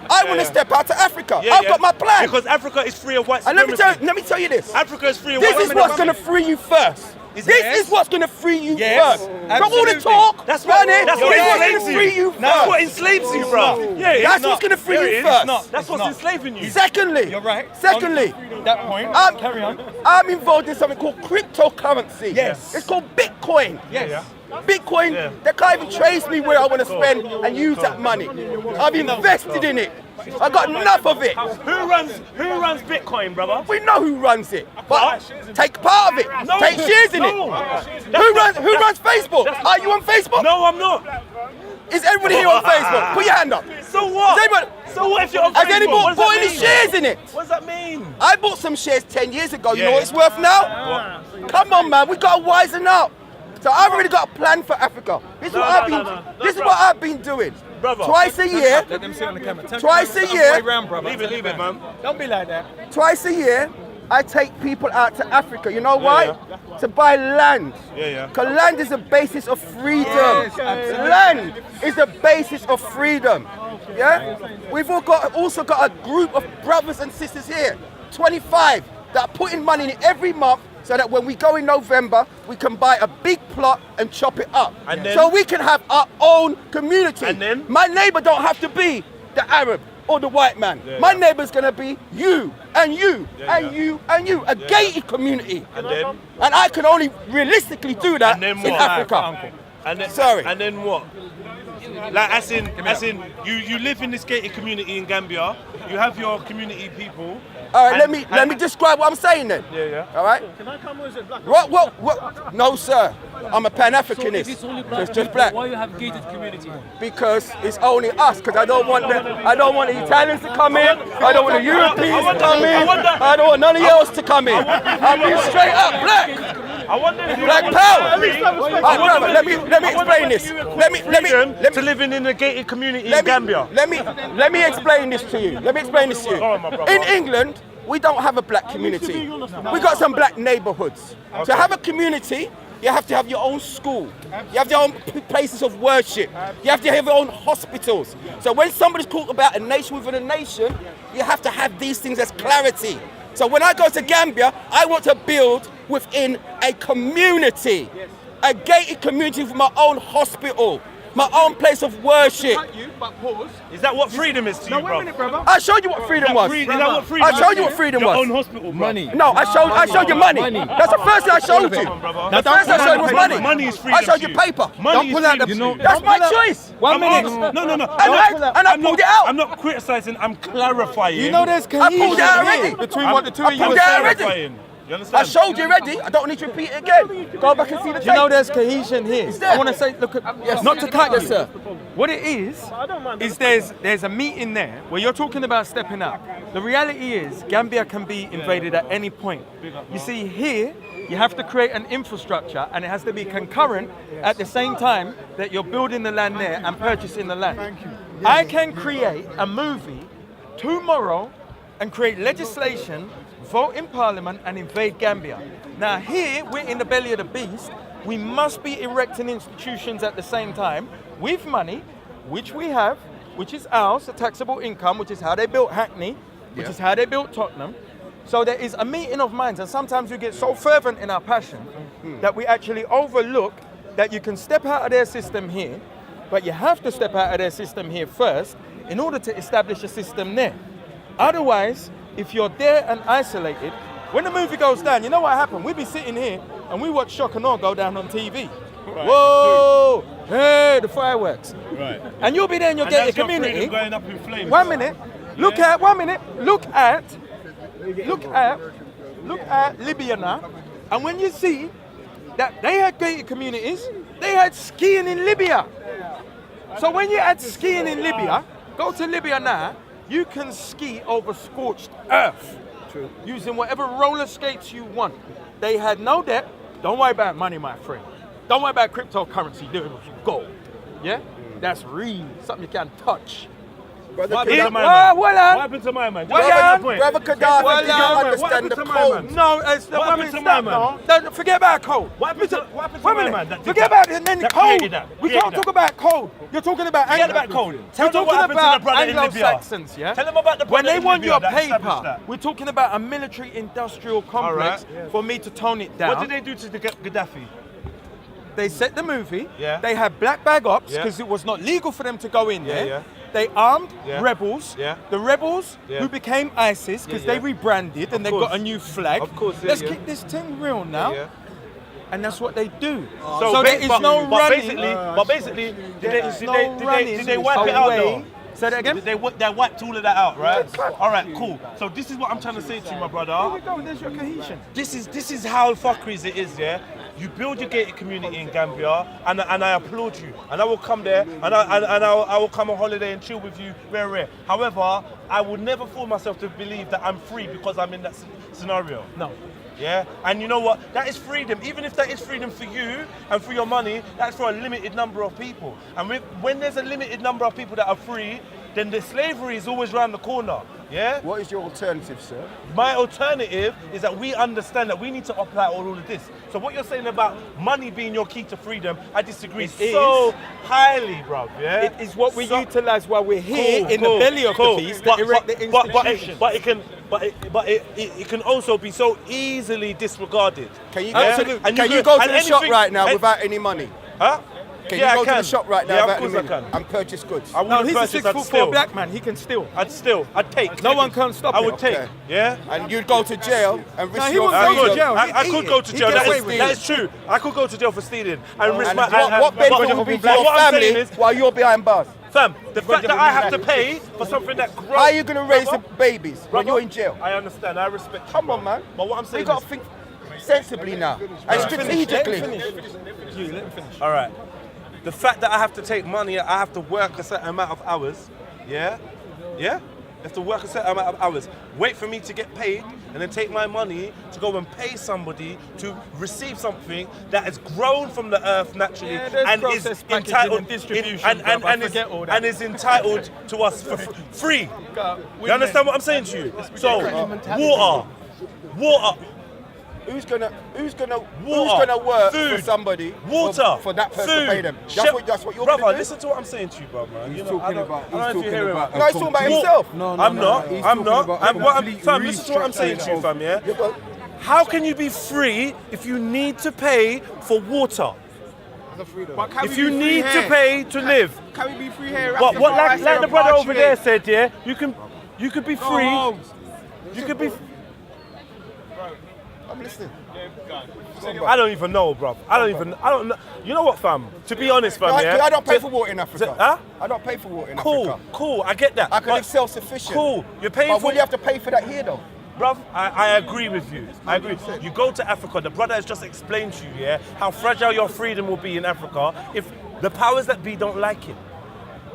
I want to step out to Africa.
Yeah,
I've
yeah.
got my plan.
Because Africa is free of white
And
supremacy.
let me tell you this.
Africa is free of
This
white
is what's going to free you first. This is what's going to free you
Yes,
first. From
absolutely.
all the talk,
That's what
running,
that's
this
what
is what's
enslaves
going to free you first.
That's what enslaves you, bro. Yeah, it's
That's
not.
what's going to free
There
you
it is.
first.
It's not. That's what's enslaving you.
Secondly,
You're right.
Secondly,
That point. Carry on.
I'm involved in something called cryptocurrency.
Yes.
It's called Bitcoin.
Yes.
Bitcoin, they can't even trace me where I want to spend and use that money. I've invested in it. I got enough of it.
Who runs Bitcoin, brother?
We know who runs it, but take part of it.
No.
Take shares in it.
No.
Who runs Facebook? Are you on Facebook?
No, I'm not.
Is everybody here on Facebook? Put your hand up.
So what?
Is anybody,
So what if you're on
has
Facebook?
anybody
What does
bought
that
any
mean?
shares in it?
What does that mean?
I bought some shares 10 years ago. You
Yeah,
know what
yeah.
it's worth now? Come on, man. We got to wisen up. So I've already got a plan for Africa. This is what I've been doing.
Brother.
Twice a year.
Let them sit on the camera.
Twice a year.
Way round, brother.
Leave it, man.
Don't be like that.
Twice a year, I take people out to Africa. You know why? To buy land.
Yeah.
Because land is the basis of freedom.
Yes, absolutely.
Land is the basis of freedom. Yeah? We've also got a group of brothers and sisters here, 25, that are putting money in every month so that when we go in November, we can buy a big plot and chop it up.
And then-
so we can have our own community.
And then?
My neighbor don't have to be the Arab or the white man. My neighbor's gonna be you and you and you and you, a gated community.
And then?
And I can only realistically do that
And then
in
what?
Africa.
And then,
Sorry.
And then what? Like as in you live in this gated community in Gambia. You have your community people.
All right,
And-
let me describe what I'm saying then.
Yeah.
All right.
Can I come or is it black?
What? No, sir. I'm a Pan-Africanist.
If it's only black
It's just
people,
black.
why you have gated community?
Because it's only us. Because I don't want the Italians to come in. I don't want the Europeans to come in. I don't want none of else to come in. I'm being straight up black.
I wonder if
Black power. Brother, let me explain this. Let me
to living in a gated community in
let
Gambia.
me explain this to you.
Go on, my brother.
In England, we don't have a black community. We got some black neighborhoods. To have a community, you have to have your own school. You have your own places of worship. You have to have your own hospitals. So when somebody's talking about a nation within a nation, you have to have these things as clarity. So when I go to Gambia, I want to build within a community, a gated community with my own hospital, my own place of worship.
Is that what freedom is to you, bro?
I showed you what freedom was.
Is that what freedom
I showed
is?
you what freedom
Your
was.
own hospital, bro.
No, I showed you money. That's the first thing I showed you. The first thing I showed you was money.
Money is freedom
I showed
to
you
you.
paper.
Money is freedom to you.
That's my choice.
One minute.
No.
And I pulled it out.
I'm not criticizing. I'm clarifying.
You know there's
I
cohesion
pulled it out
here
already.
between what the two
I
of you
pulled
were
it out
saying.
already.
Clarifying. You
I
understand?
showed you already. I don't need to repeat it again. Go back and see the
Do you know
tape.
there's cohesion here?
there.
I want to say, look, not to cut you,
sir.
What it is there's a meeting there where you're talking about stepping up. The reality is Gambia can be invaded at any point. You see, here you have to create an infrastructure, and it has to be concurrent at the same time that you're building the land there and purchasing the land. I can create a movie tomorrow and create legislation, vote in parliament and invade Gambia. Now here, we're in the belly of the beast. We must be erecting institutions at the same time with money, which we have, which is ours, the taxable income, which is how they built Hackney, which is how they built Tottenham. So there is a meeting of minds, and sometimes we get so fervent in our passion that we actually overlook that you can step out of their system here, but you have to step out of their system here first in order to establish a system there. Otherwise, if you're there and isolated, when the movie goes down, you know what happened? We'd be sitting here and we watch Shock and Awe go down on TV. Right. Whoa! Hey, the fireworks.
Right.
And you'll be there in your gated community.
Going up in flames.
1 minute. Look at Libya now. And when you see that they had gated communities, they had skiing in Libya. So when you had skiing in Libya, go to Libya now, you can ski over scorched earth. True. Using whatever roller skates you want. They had no debt. Don't worry about money, my friend. Don't worry about cryptocurrency doing with gold. Yeah? That's real. Something you can touch.
What happened to my man?
Brother Gaddafi did not understand the code.
No, it's the woman's that. No, don't forget about code.
What happened to my man?
Forget about it and then code. We can't talk about code. You're talking about
code. Tell them what happened to the brother in Libya.
Anglo-Saxons, yeah?
Tell them about the brother
when they
in
want
Libya
your
that
paper, we're talking about a military-industrial complex for me to tone it down.
What did they do to the Gaddafi?
They set the movie.
Yeah.
They had black bag ops because it was not legal for them to go in there.
Yeah.
They armed rebels.
Yeah.
The rebels who became ISIS because they rebranded and they got a new flag.
Of course.
Let's keep this thing real now.
Yeah.
And that's what they do.
So
there is no running.
But basically, did they wipe it out though?
Say that again?
They wiped all of that out, right? All right, cool. So this is what I'm trying to say to you, my brother.
Here we go. There's your cohesion.
This is how fuckeries it is, yeah. You build your gated community in Gambia, and I applaud you, and I will come there, and I will come on holiday and chill with you, rare. However, I would never fool myself to believe that I'm free because I'm in that scenario.
No.
Yeah, and you know what? That is freedom. Even if that is freedom for you and for your money, that's for a limited number of people. And when there's a limited number of people that are free, then the slavery is always around the corner. Yeah?
What is your alternative, sir?
My alternative is that we understand that we need to apply all of this. So what you're saying about money being your key to freedom, I disagree so highly, bruv. Yeah?
It is what we utilize while we're here in the belly of the beast to erect the institutions.
But it can also be so easily disregarded.
Can you go to the shop right now without any money?
Huh?
Can you go to the shop right now
without any money
and purchase goods?
No, he's a 6'4" black man. He can steal.
I'd steal. I'd take.
No one can stop him.
I would take. Yeah.
And you'd go to jail and risk your
won't go to jail.
I could go to jail. That is true. I could go to jail for stealing and risk my.
What benefit would be to your family while you're behind bars?
Fam, the fact that I have to pay for something that grows.
How are you going to raise the babies when you're in jail?
I understand. I respect.
Come on, man.
But what I'm saying
is, you got to think sensibly now and strategically.
Let me finish. All right. The fact that I have to take money, I have to work a certain amount of hours, yeah? I have to work a certain amount of hours, wait for me to get paid, and then take my money to go and pay somebody to receive something that has grown from the earth naturally and is entitled and is entitled to us for free. You understand what I'm saying to you? So, water.
Who's gonna work for somebody? For that person to pay them. That's what you're
brother,
gonna do?
listen to what I'm saying to you, bro, man.
He's
I don't know if you hear him.
No, he's talking about himself.
I'm not. Fam, listen to what I'm saying to you, fam. Yeah. How can you be free if you need to pay for water? If you need to pay to live.
Can we be free here?
What like the brother over there said, yeah? You could be free. You could be.
I'm listening.
I don't even know, bro. I don't know. You know what, fam? To be honest, fam, yeah?
I don't pay for water in Africa.
Huh?
I don't pay for water in Africa.
Cool. I get that.
I can live self-sufficient.
Cool. You're paying
but
for.
will you have to pay for that here, though?
Bruv, I agree with you. I agree. You go to Africa, the brother has just explained to you, yeah, how fragile your freedom will be in Africa if the powers that be don't like it.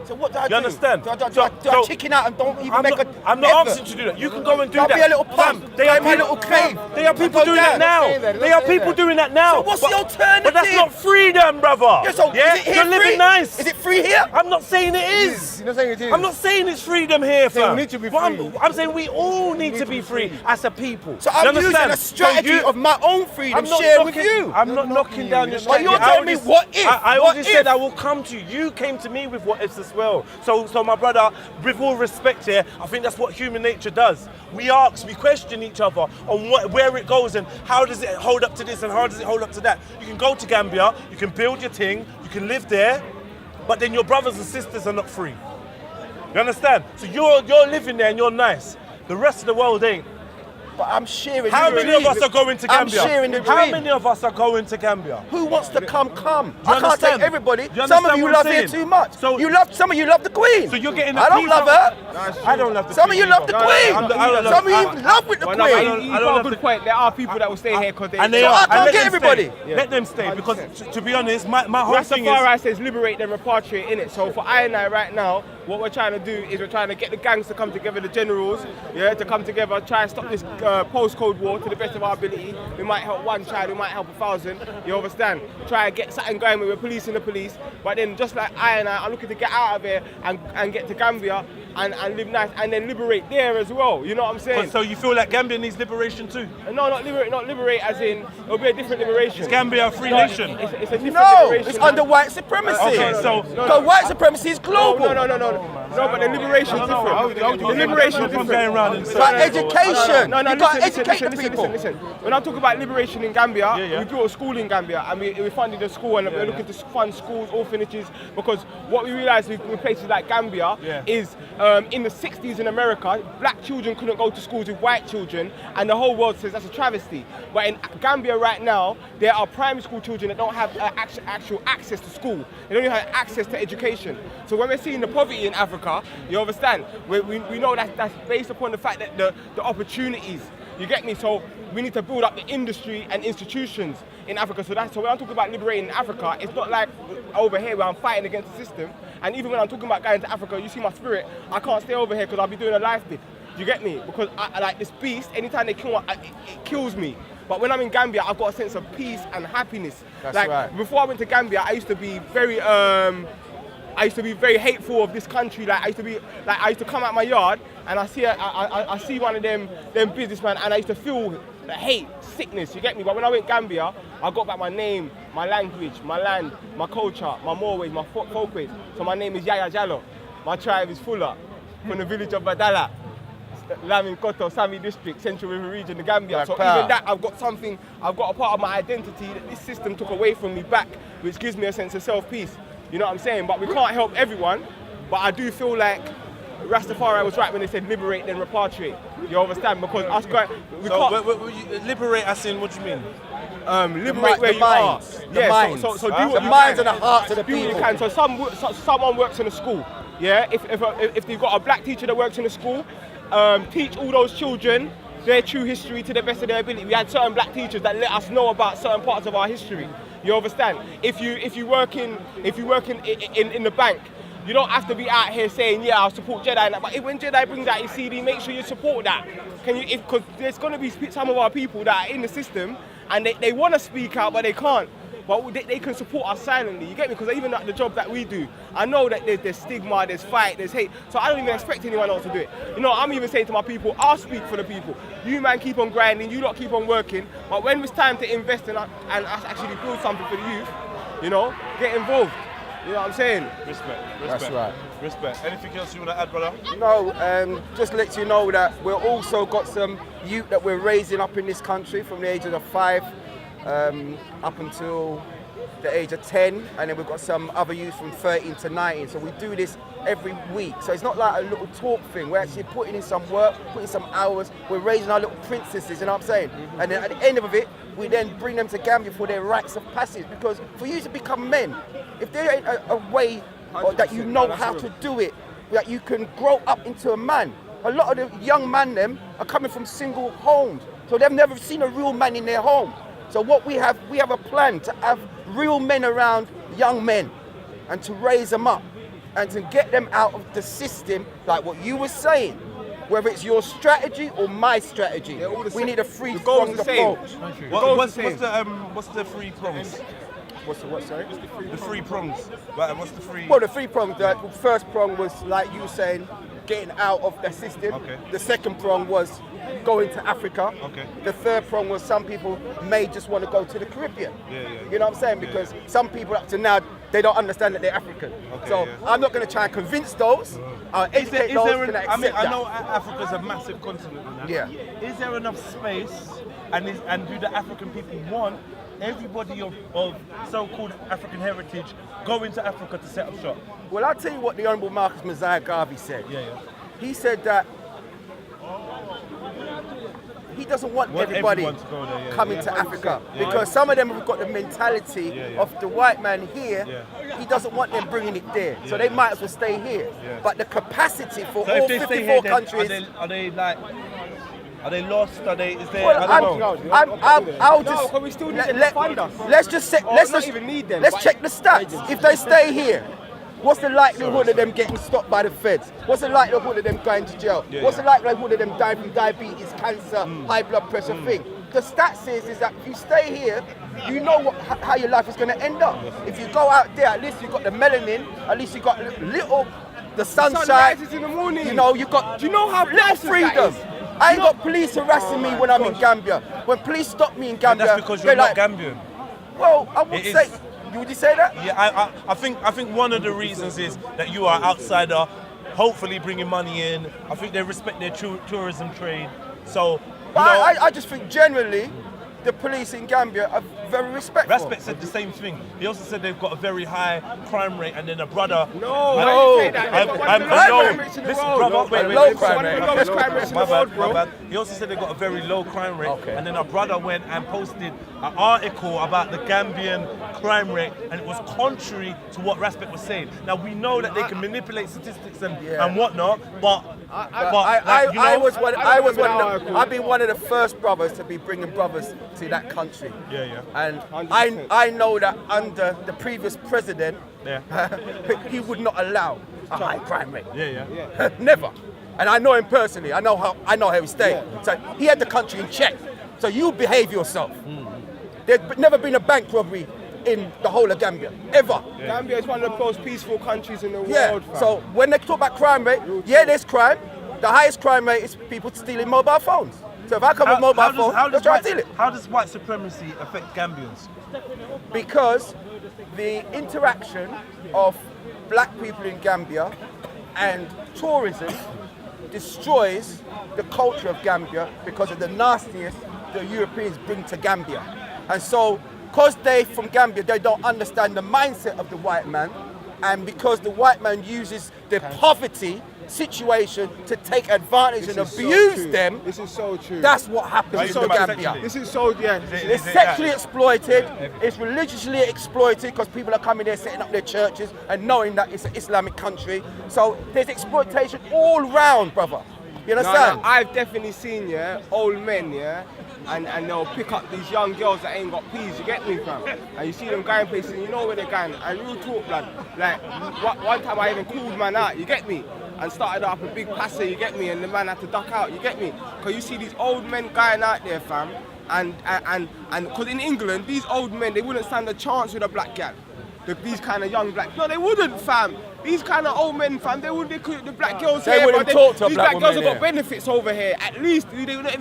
So what do I do?
You understand?
Do I chicken out and don't even make a
I'm not asking you to do that. You can go and do that.
Be a little pump. They are a little cave.
They are people doing that now. They are people doing that now.
So what's the alternative?
But that's not freedom, brother.
Yeah, so is it here
You're living nice.
Is it free here?
I'm not saying it is.
You're not saying it is.
I'm not saying it's freedom here, fam.
We need to be free.
I'm saying we all need to be free as a people.
So I'm using a strategy of my own freedom shared with you.
I'm not knocking down your strategy.
But you're telling me what if?
I already said I will come to you. You came to me with what ifs as well. So my brother, with all respect here, I think that's what human nature does. We question each other on where it goes and how does it hold up to this and how does it hold up to that. You can go to Gambia, you can build your thing, you can live there, but then your brothers and sisters are not free. You understand? So you're living there and you're nice. The rest of the world ain't.
But I'm sharing
How
the
many
dream.
of us are going to Gambia?
I'm sharing the dream.
How many of us are going to Gambia?
Who wants to come?
Do you
I can't
understand?
take everybody.
Do you
Some of
understand
you
what
love
I'm
here
saying?
too much.
So-
Some of you love the Queen.
So you're getting.
I don't love her.
I don't love the
Some of
Queen
you love
either.
the Queen.
I don't love-
Some of you love with the
Well,
Queen.
no,
I
but
don't
you got a
love
good
the-
point. There are people that will stay here because they.
And they
So
are.
I
And
can't
let
get
them
everybody.
stay.
Yeah.
Let them stay because, to be honest, my whole thing is.
Rastafari says liberate then repatriate in it. So for I and I right now, what we're trying to do is we're trying to get the gangs to come together, the generals, yeah, to come together, try and stop this postcode war to the best of our ability. We might help one child, we might help 1,000. You understand? Try and get something going where we're policing the police. But then just like I and I, I'm looking to get out of here and get to Gambia and live nice and then liberate there as well. You know what I'm saying?
So you feel like Gambia needs liberation too?
No, not liberate as in it'll be a different liberation.
Is Gambia a free nation?
It's a different
No,
liberation.
it's under white supremacy.
Okay, so-
Because white supremacy is global.
No, but the liberation is different. The liberation is
I'm
different.
going around in
It's about
circles.
education.
No,
you got to educate the people.
Listen. When I talk about liberation in Gambia,
Yeah.
we built a school in Gambia and we funded a school and we're looking to fund schools, orphanages, because what we realised with places like Gambia is in the 60s in America, black children couldn't go to schools with white children and the whole world says that's a travesty. But in Gambia right now, there are primary school children that don't have actual access to school. They don't even have access to education. So when we're seeing the poverty in Africa, you understand, we know that's based upon the fact that the opportunities, you get me? So we need to build up the industry and institutions in Africa. So when I'm talking about liberating Africa, it's not like over here where I'm fighting against the system. And even when I'm talking about going to Africa, you see my spirit, I can't stay over here because I'll be doing a life bid. You get me? Because I like this beast, anytime they kill it kills me. But when I'm in Gambia, I've got a sense of peace and happiness.
That's
like
right.
before I went to Gambia, I used to be very hateful of this country. Like I used to come out my yard and I see one of them businessmen and I used to feel the hate, sickness. You get me? But when I went Gambia, I got back my name, my language, my land, my culture, my moreways, my folkways. So my name is Yaya Jallo. My tribe is Fuller, from the village of Badala, Lamin Koto, Sami district, Central River region, the Gambia. So even that, I've got a part of my identity that this system took away from me back, which gives me a sense of self-peace. You know what I'm saying? But we can't help everyone. But I do feel like Rastafari was right when they said liberate then repatriate. You understand? Because us guys, we can't
Liberate us in, what do you mean?
liberate where
the
you are.
minds. The
Yeah,
minds.
so do
The
what you
minds
can.
and the hearts of the
Do what you
people.
can. So someone works in a school. Yeah, if they've got a black teacher that works in a school, teach all those children their true history to the best of their ability. We had certain black teachers that let us know about certain parts of our history. You understand? If you work in the bank, you don't have to be out here saying, yeah, I'll support Jedi. And that. But when Jedi brings out his CD, make sure you support that. Because there's going to be some of our people that are in the system and they want to speak out, but they can't. But they can support us silently, you get me? Because even at the job that we do, I know that there's stigma, there's fight, there's hate. So I don't even expect anyone else to do it. You know, I'm even saying to my people, I'll speak for the people. You man keep on grinding, you lot keep on working. But when it's time to invest and us actually build something for the youth, you know, get involved. You know what I'm saying?
Respect.
That's right.
Respect. Anything else you want to add, brother?
No, just let you know that we've also got some youth that we're raising up in this country from the ages of 5 up until the age of 10, and then we've got some other youth from 13 to 19. So we do this every week. So it's not like a little talk thing. We're actually putting in some work, putting some hours. We're raising our little princesses, you know what I'm saying? And then at the end of it, we then bring them to Gambia for their rites of passage. Because for you to become men, if there ain't a way or that you know how to do it, that you can grow up into a man. A lot of the young men them are coming from single homes, so they've never seen a real man in their home. So what we have a plan to have real men around young men and to raise them up and to get them out of the system, like what you were saying, whether it's your strategy or my strategy. We need a three-pronged approach.
What's the three prongs?
What's the what, sorry?
The three prongs. Right, what's the three?
Well, the three prongs, the first prong was, like you were saying, getting out of the system.
Okay.
The second prong was going to Africa.
Okay.
The third prong was some people may just want to go to the Caribbean. You know what I'm saying? Because some people up to now, they don't understand that they're African. So I'm not going to try and convince those. I'll educate those to accept
I mean, I
that.
know Africa's a massive continent. You know?
Yeah.
Is there enough space, and do the African people want everybody of so-called African heritage go into Africa to set up shop?
Well, I'll tell you what the Honourable Marcus Mosiah Garvey said.
Yeah.
He said that he doesn't want everybody
everyone to go there, yeah.
coming to Africa because some of them have got the mentality of the white man here. He doesn't want them bringing it there, so they might as well stay here. But the capacity for
So
all
if they stay
54
here, then
countries.
are they lost? Are they? Is there?
Well,
I don't know.
I'll just
because we still need them to fund us.
let's just say,
Or
let's
not
just
even need them,
let's
but
check the stats. If they stay here, what's the likelihood of them getting stopped by the feds? What's the likelihood of them going to jail? What's the likelihood of them dying from diabetes, cancer, high blood pressure thing? The stat says is that if you stay here, you know how your life is going to end up. If you go out there, at least you got the melanin, at least you got the sunshine.
rises in the morning.
You know, you got.
Do you know how
little
blessed that
freedom?
is?
I ain't got police harassing me when I'm in Gambia. When police stop me in Gambia,
That's because
they're
you're not
like,
Gambian.
well, I would
It is-
say. Would you say that?
Yeah, I think one of the reasons is that you are outsider, hopefully bringing money in. I think they respect their tourism trade. So,
But I just think generally, the police in Gambia are very respectful.
Respect said the same thing. He also said they've got a very high crime rate, and then a brother.
No,
No.
don't say that. They've got one of the lowest crime rates in the
Listen,
world.
brother, wait,
low
wait,
crime
One of the
rate.
lowest crime rates in the world, bro.
My bad. He also said they got a very low crime rate,
Okay.
and then a brother went and posted an article about the Gambian crime rate, and it was contrary to what Raspet was saying. Now we know that they can manipulate statistics and whatnot, but
I was one.
I
I was
remember
one.
that
Of the,
article.
I've been one of the first brothers to be bringing brothers to that country.
Yeah.
And
100%.
I know that under the previous president,
Yeah.
he would not allow a high crime rate.
Yeah.
Never. And I know him personally. I know how he stayed. So he had the country in check. So you behave yourself. There's never been a bank robbery in the whole of Gambia, ever.
Gambia is one of the most peaceful countries in the
Yeah.
world, fam.
So when they talk about crime rate, yeah, there's crime. The highest crime rate is people stealing mobile phones. So if I come with a mobile phone, they'll try to steal it.
How does white supremacy affect Gambians?
Because the interaction of black people in Gambia and tourism destroys the culture of Gambia because of the nastiness the Europeans bring to Gambia. And so, because they from Gambia, they don't understand the mindset of the white man, and because the white man uses the poverty situation to take advantage and abuse them,
This is so true.
that's what happens
so
in
bad
Gambia.
sexually.
This is so, yeah.
It's sexually exploited, it's religiously exploited because people are coming there setting up their churches and knowing that it's an Islamic country. So there's exploitation all round, brother. You understand?
No, I've definitely seen, old men, and they'll pick up these young girls that ain't got peas, you get me, fam? And you see them going places, and you know where they're going. And real talk, blood. Like, one time I even called man out, you get me? And started up a big passer, you get me? And the man had to duck out, you get me? Because you see these old men going out there, fam, and because in England, these old men, they wouldn't stand a chance with a black gal. These kind of young black, no, they wouldn't, fam. These kind of old men, fam, the black girls
They
here,
wouldn't
but
talk to a
these
black
black girls have
woman
got
here.
benefits over here. At least they're not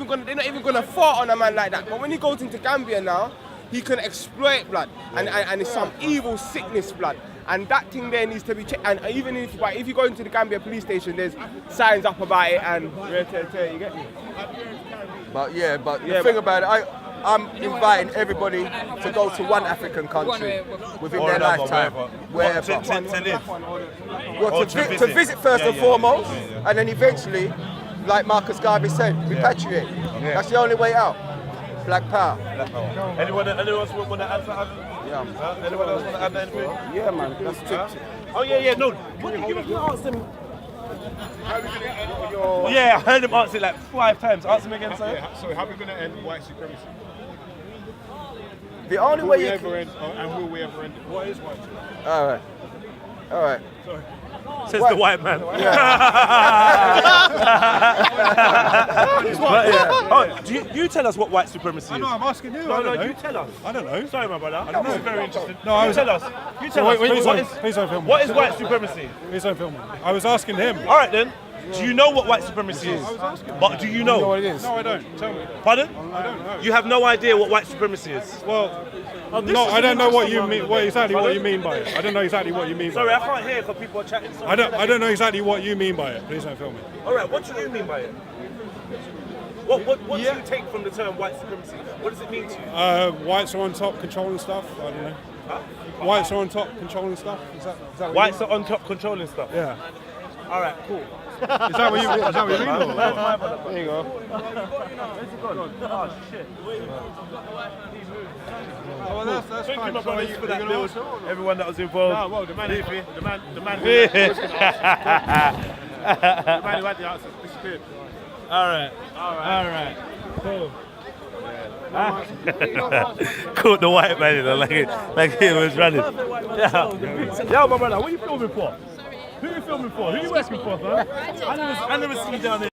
even gonna fart on a man like that. But when he goes into Gambia now, he can exploit blood, and it's some evil sickness blood. And that thing there needs to be checked. And even if you go into the Gambia police station, there's signs up about it, and you get me.
But the thing about it, I'm inviting everybody to go to one African country within
Or
their
another,
lifetime.
wherever.
Wherever.
To live.
Well,
Or
to visit first and foremost, and then eventually, like Marcus Garvey said, repatriate. That's the only way out. Black power.
Anyone else want to add something?
Yeah.
Anyone else want to add anything?
Yeah, man. That's it.
Oh yeah, no. What did you ask them? Yeah, I heard him answer it like 5 times. Ask him again, sir.
So how are we going to end white supremacy?
The only
Will
way
we
you
ever end, and will we ever end it? What is white supremacy?
All right.
Says the white man. Oh, you tell us what white supremacy is.
No, I'm asking you.
No, you tell us.
I don't know.
Sorry, my brother. This is very interesting.
No, I
you
was-
tell us. You tell us.
Please don't film me.
What is white supremacy?
Please don't film me. I was asking him.
All right then. Do you know what white supremacy is? But do you know?
what it is? No, I don't. Tell me.
Pardon?
I don't know.
You have no idea what white supremacy is.
Well,
this
no,
is
I don't know what
interesting
you
one.
mean. What exactly what
Pardon?
you mean by it? I don't know exactly what you mean.
Sorry,
by
I
it.
can't hear because people are chatting.
I don't know exactly what you mean by it. Please don't film me.
All right, what do you mean by it? What do you take from the term white supremacy? What does it mean to you?
Whites are on top controlling stuff. I don't know. Whites are on top controlling stuff. Is that what
Whites are on top controlling stuff.
Yeah.
All right, cool.
Is that what you mean?
There you go.
Oh shit.
Well, that's
Thank
fine.
you, my
So
brothers,
you-
for
you
that
gonna
build.
answer or not?
Everyone that was involved.
No, well, the man who had the answer disappeared.
All right. Cool. Caught the white man in there like he was running. Yo, my brother, what are you filming for? Who are you filming for? Who are you working for, man? I never see you down there.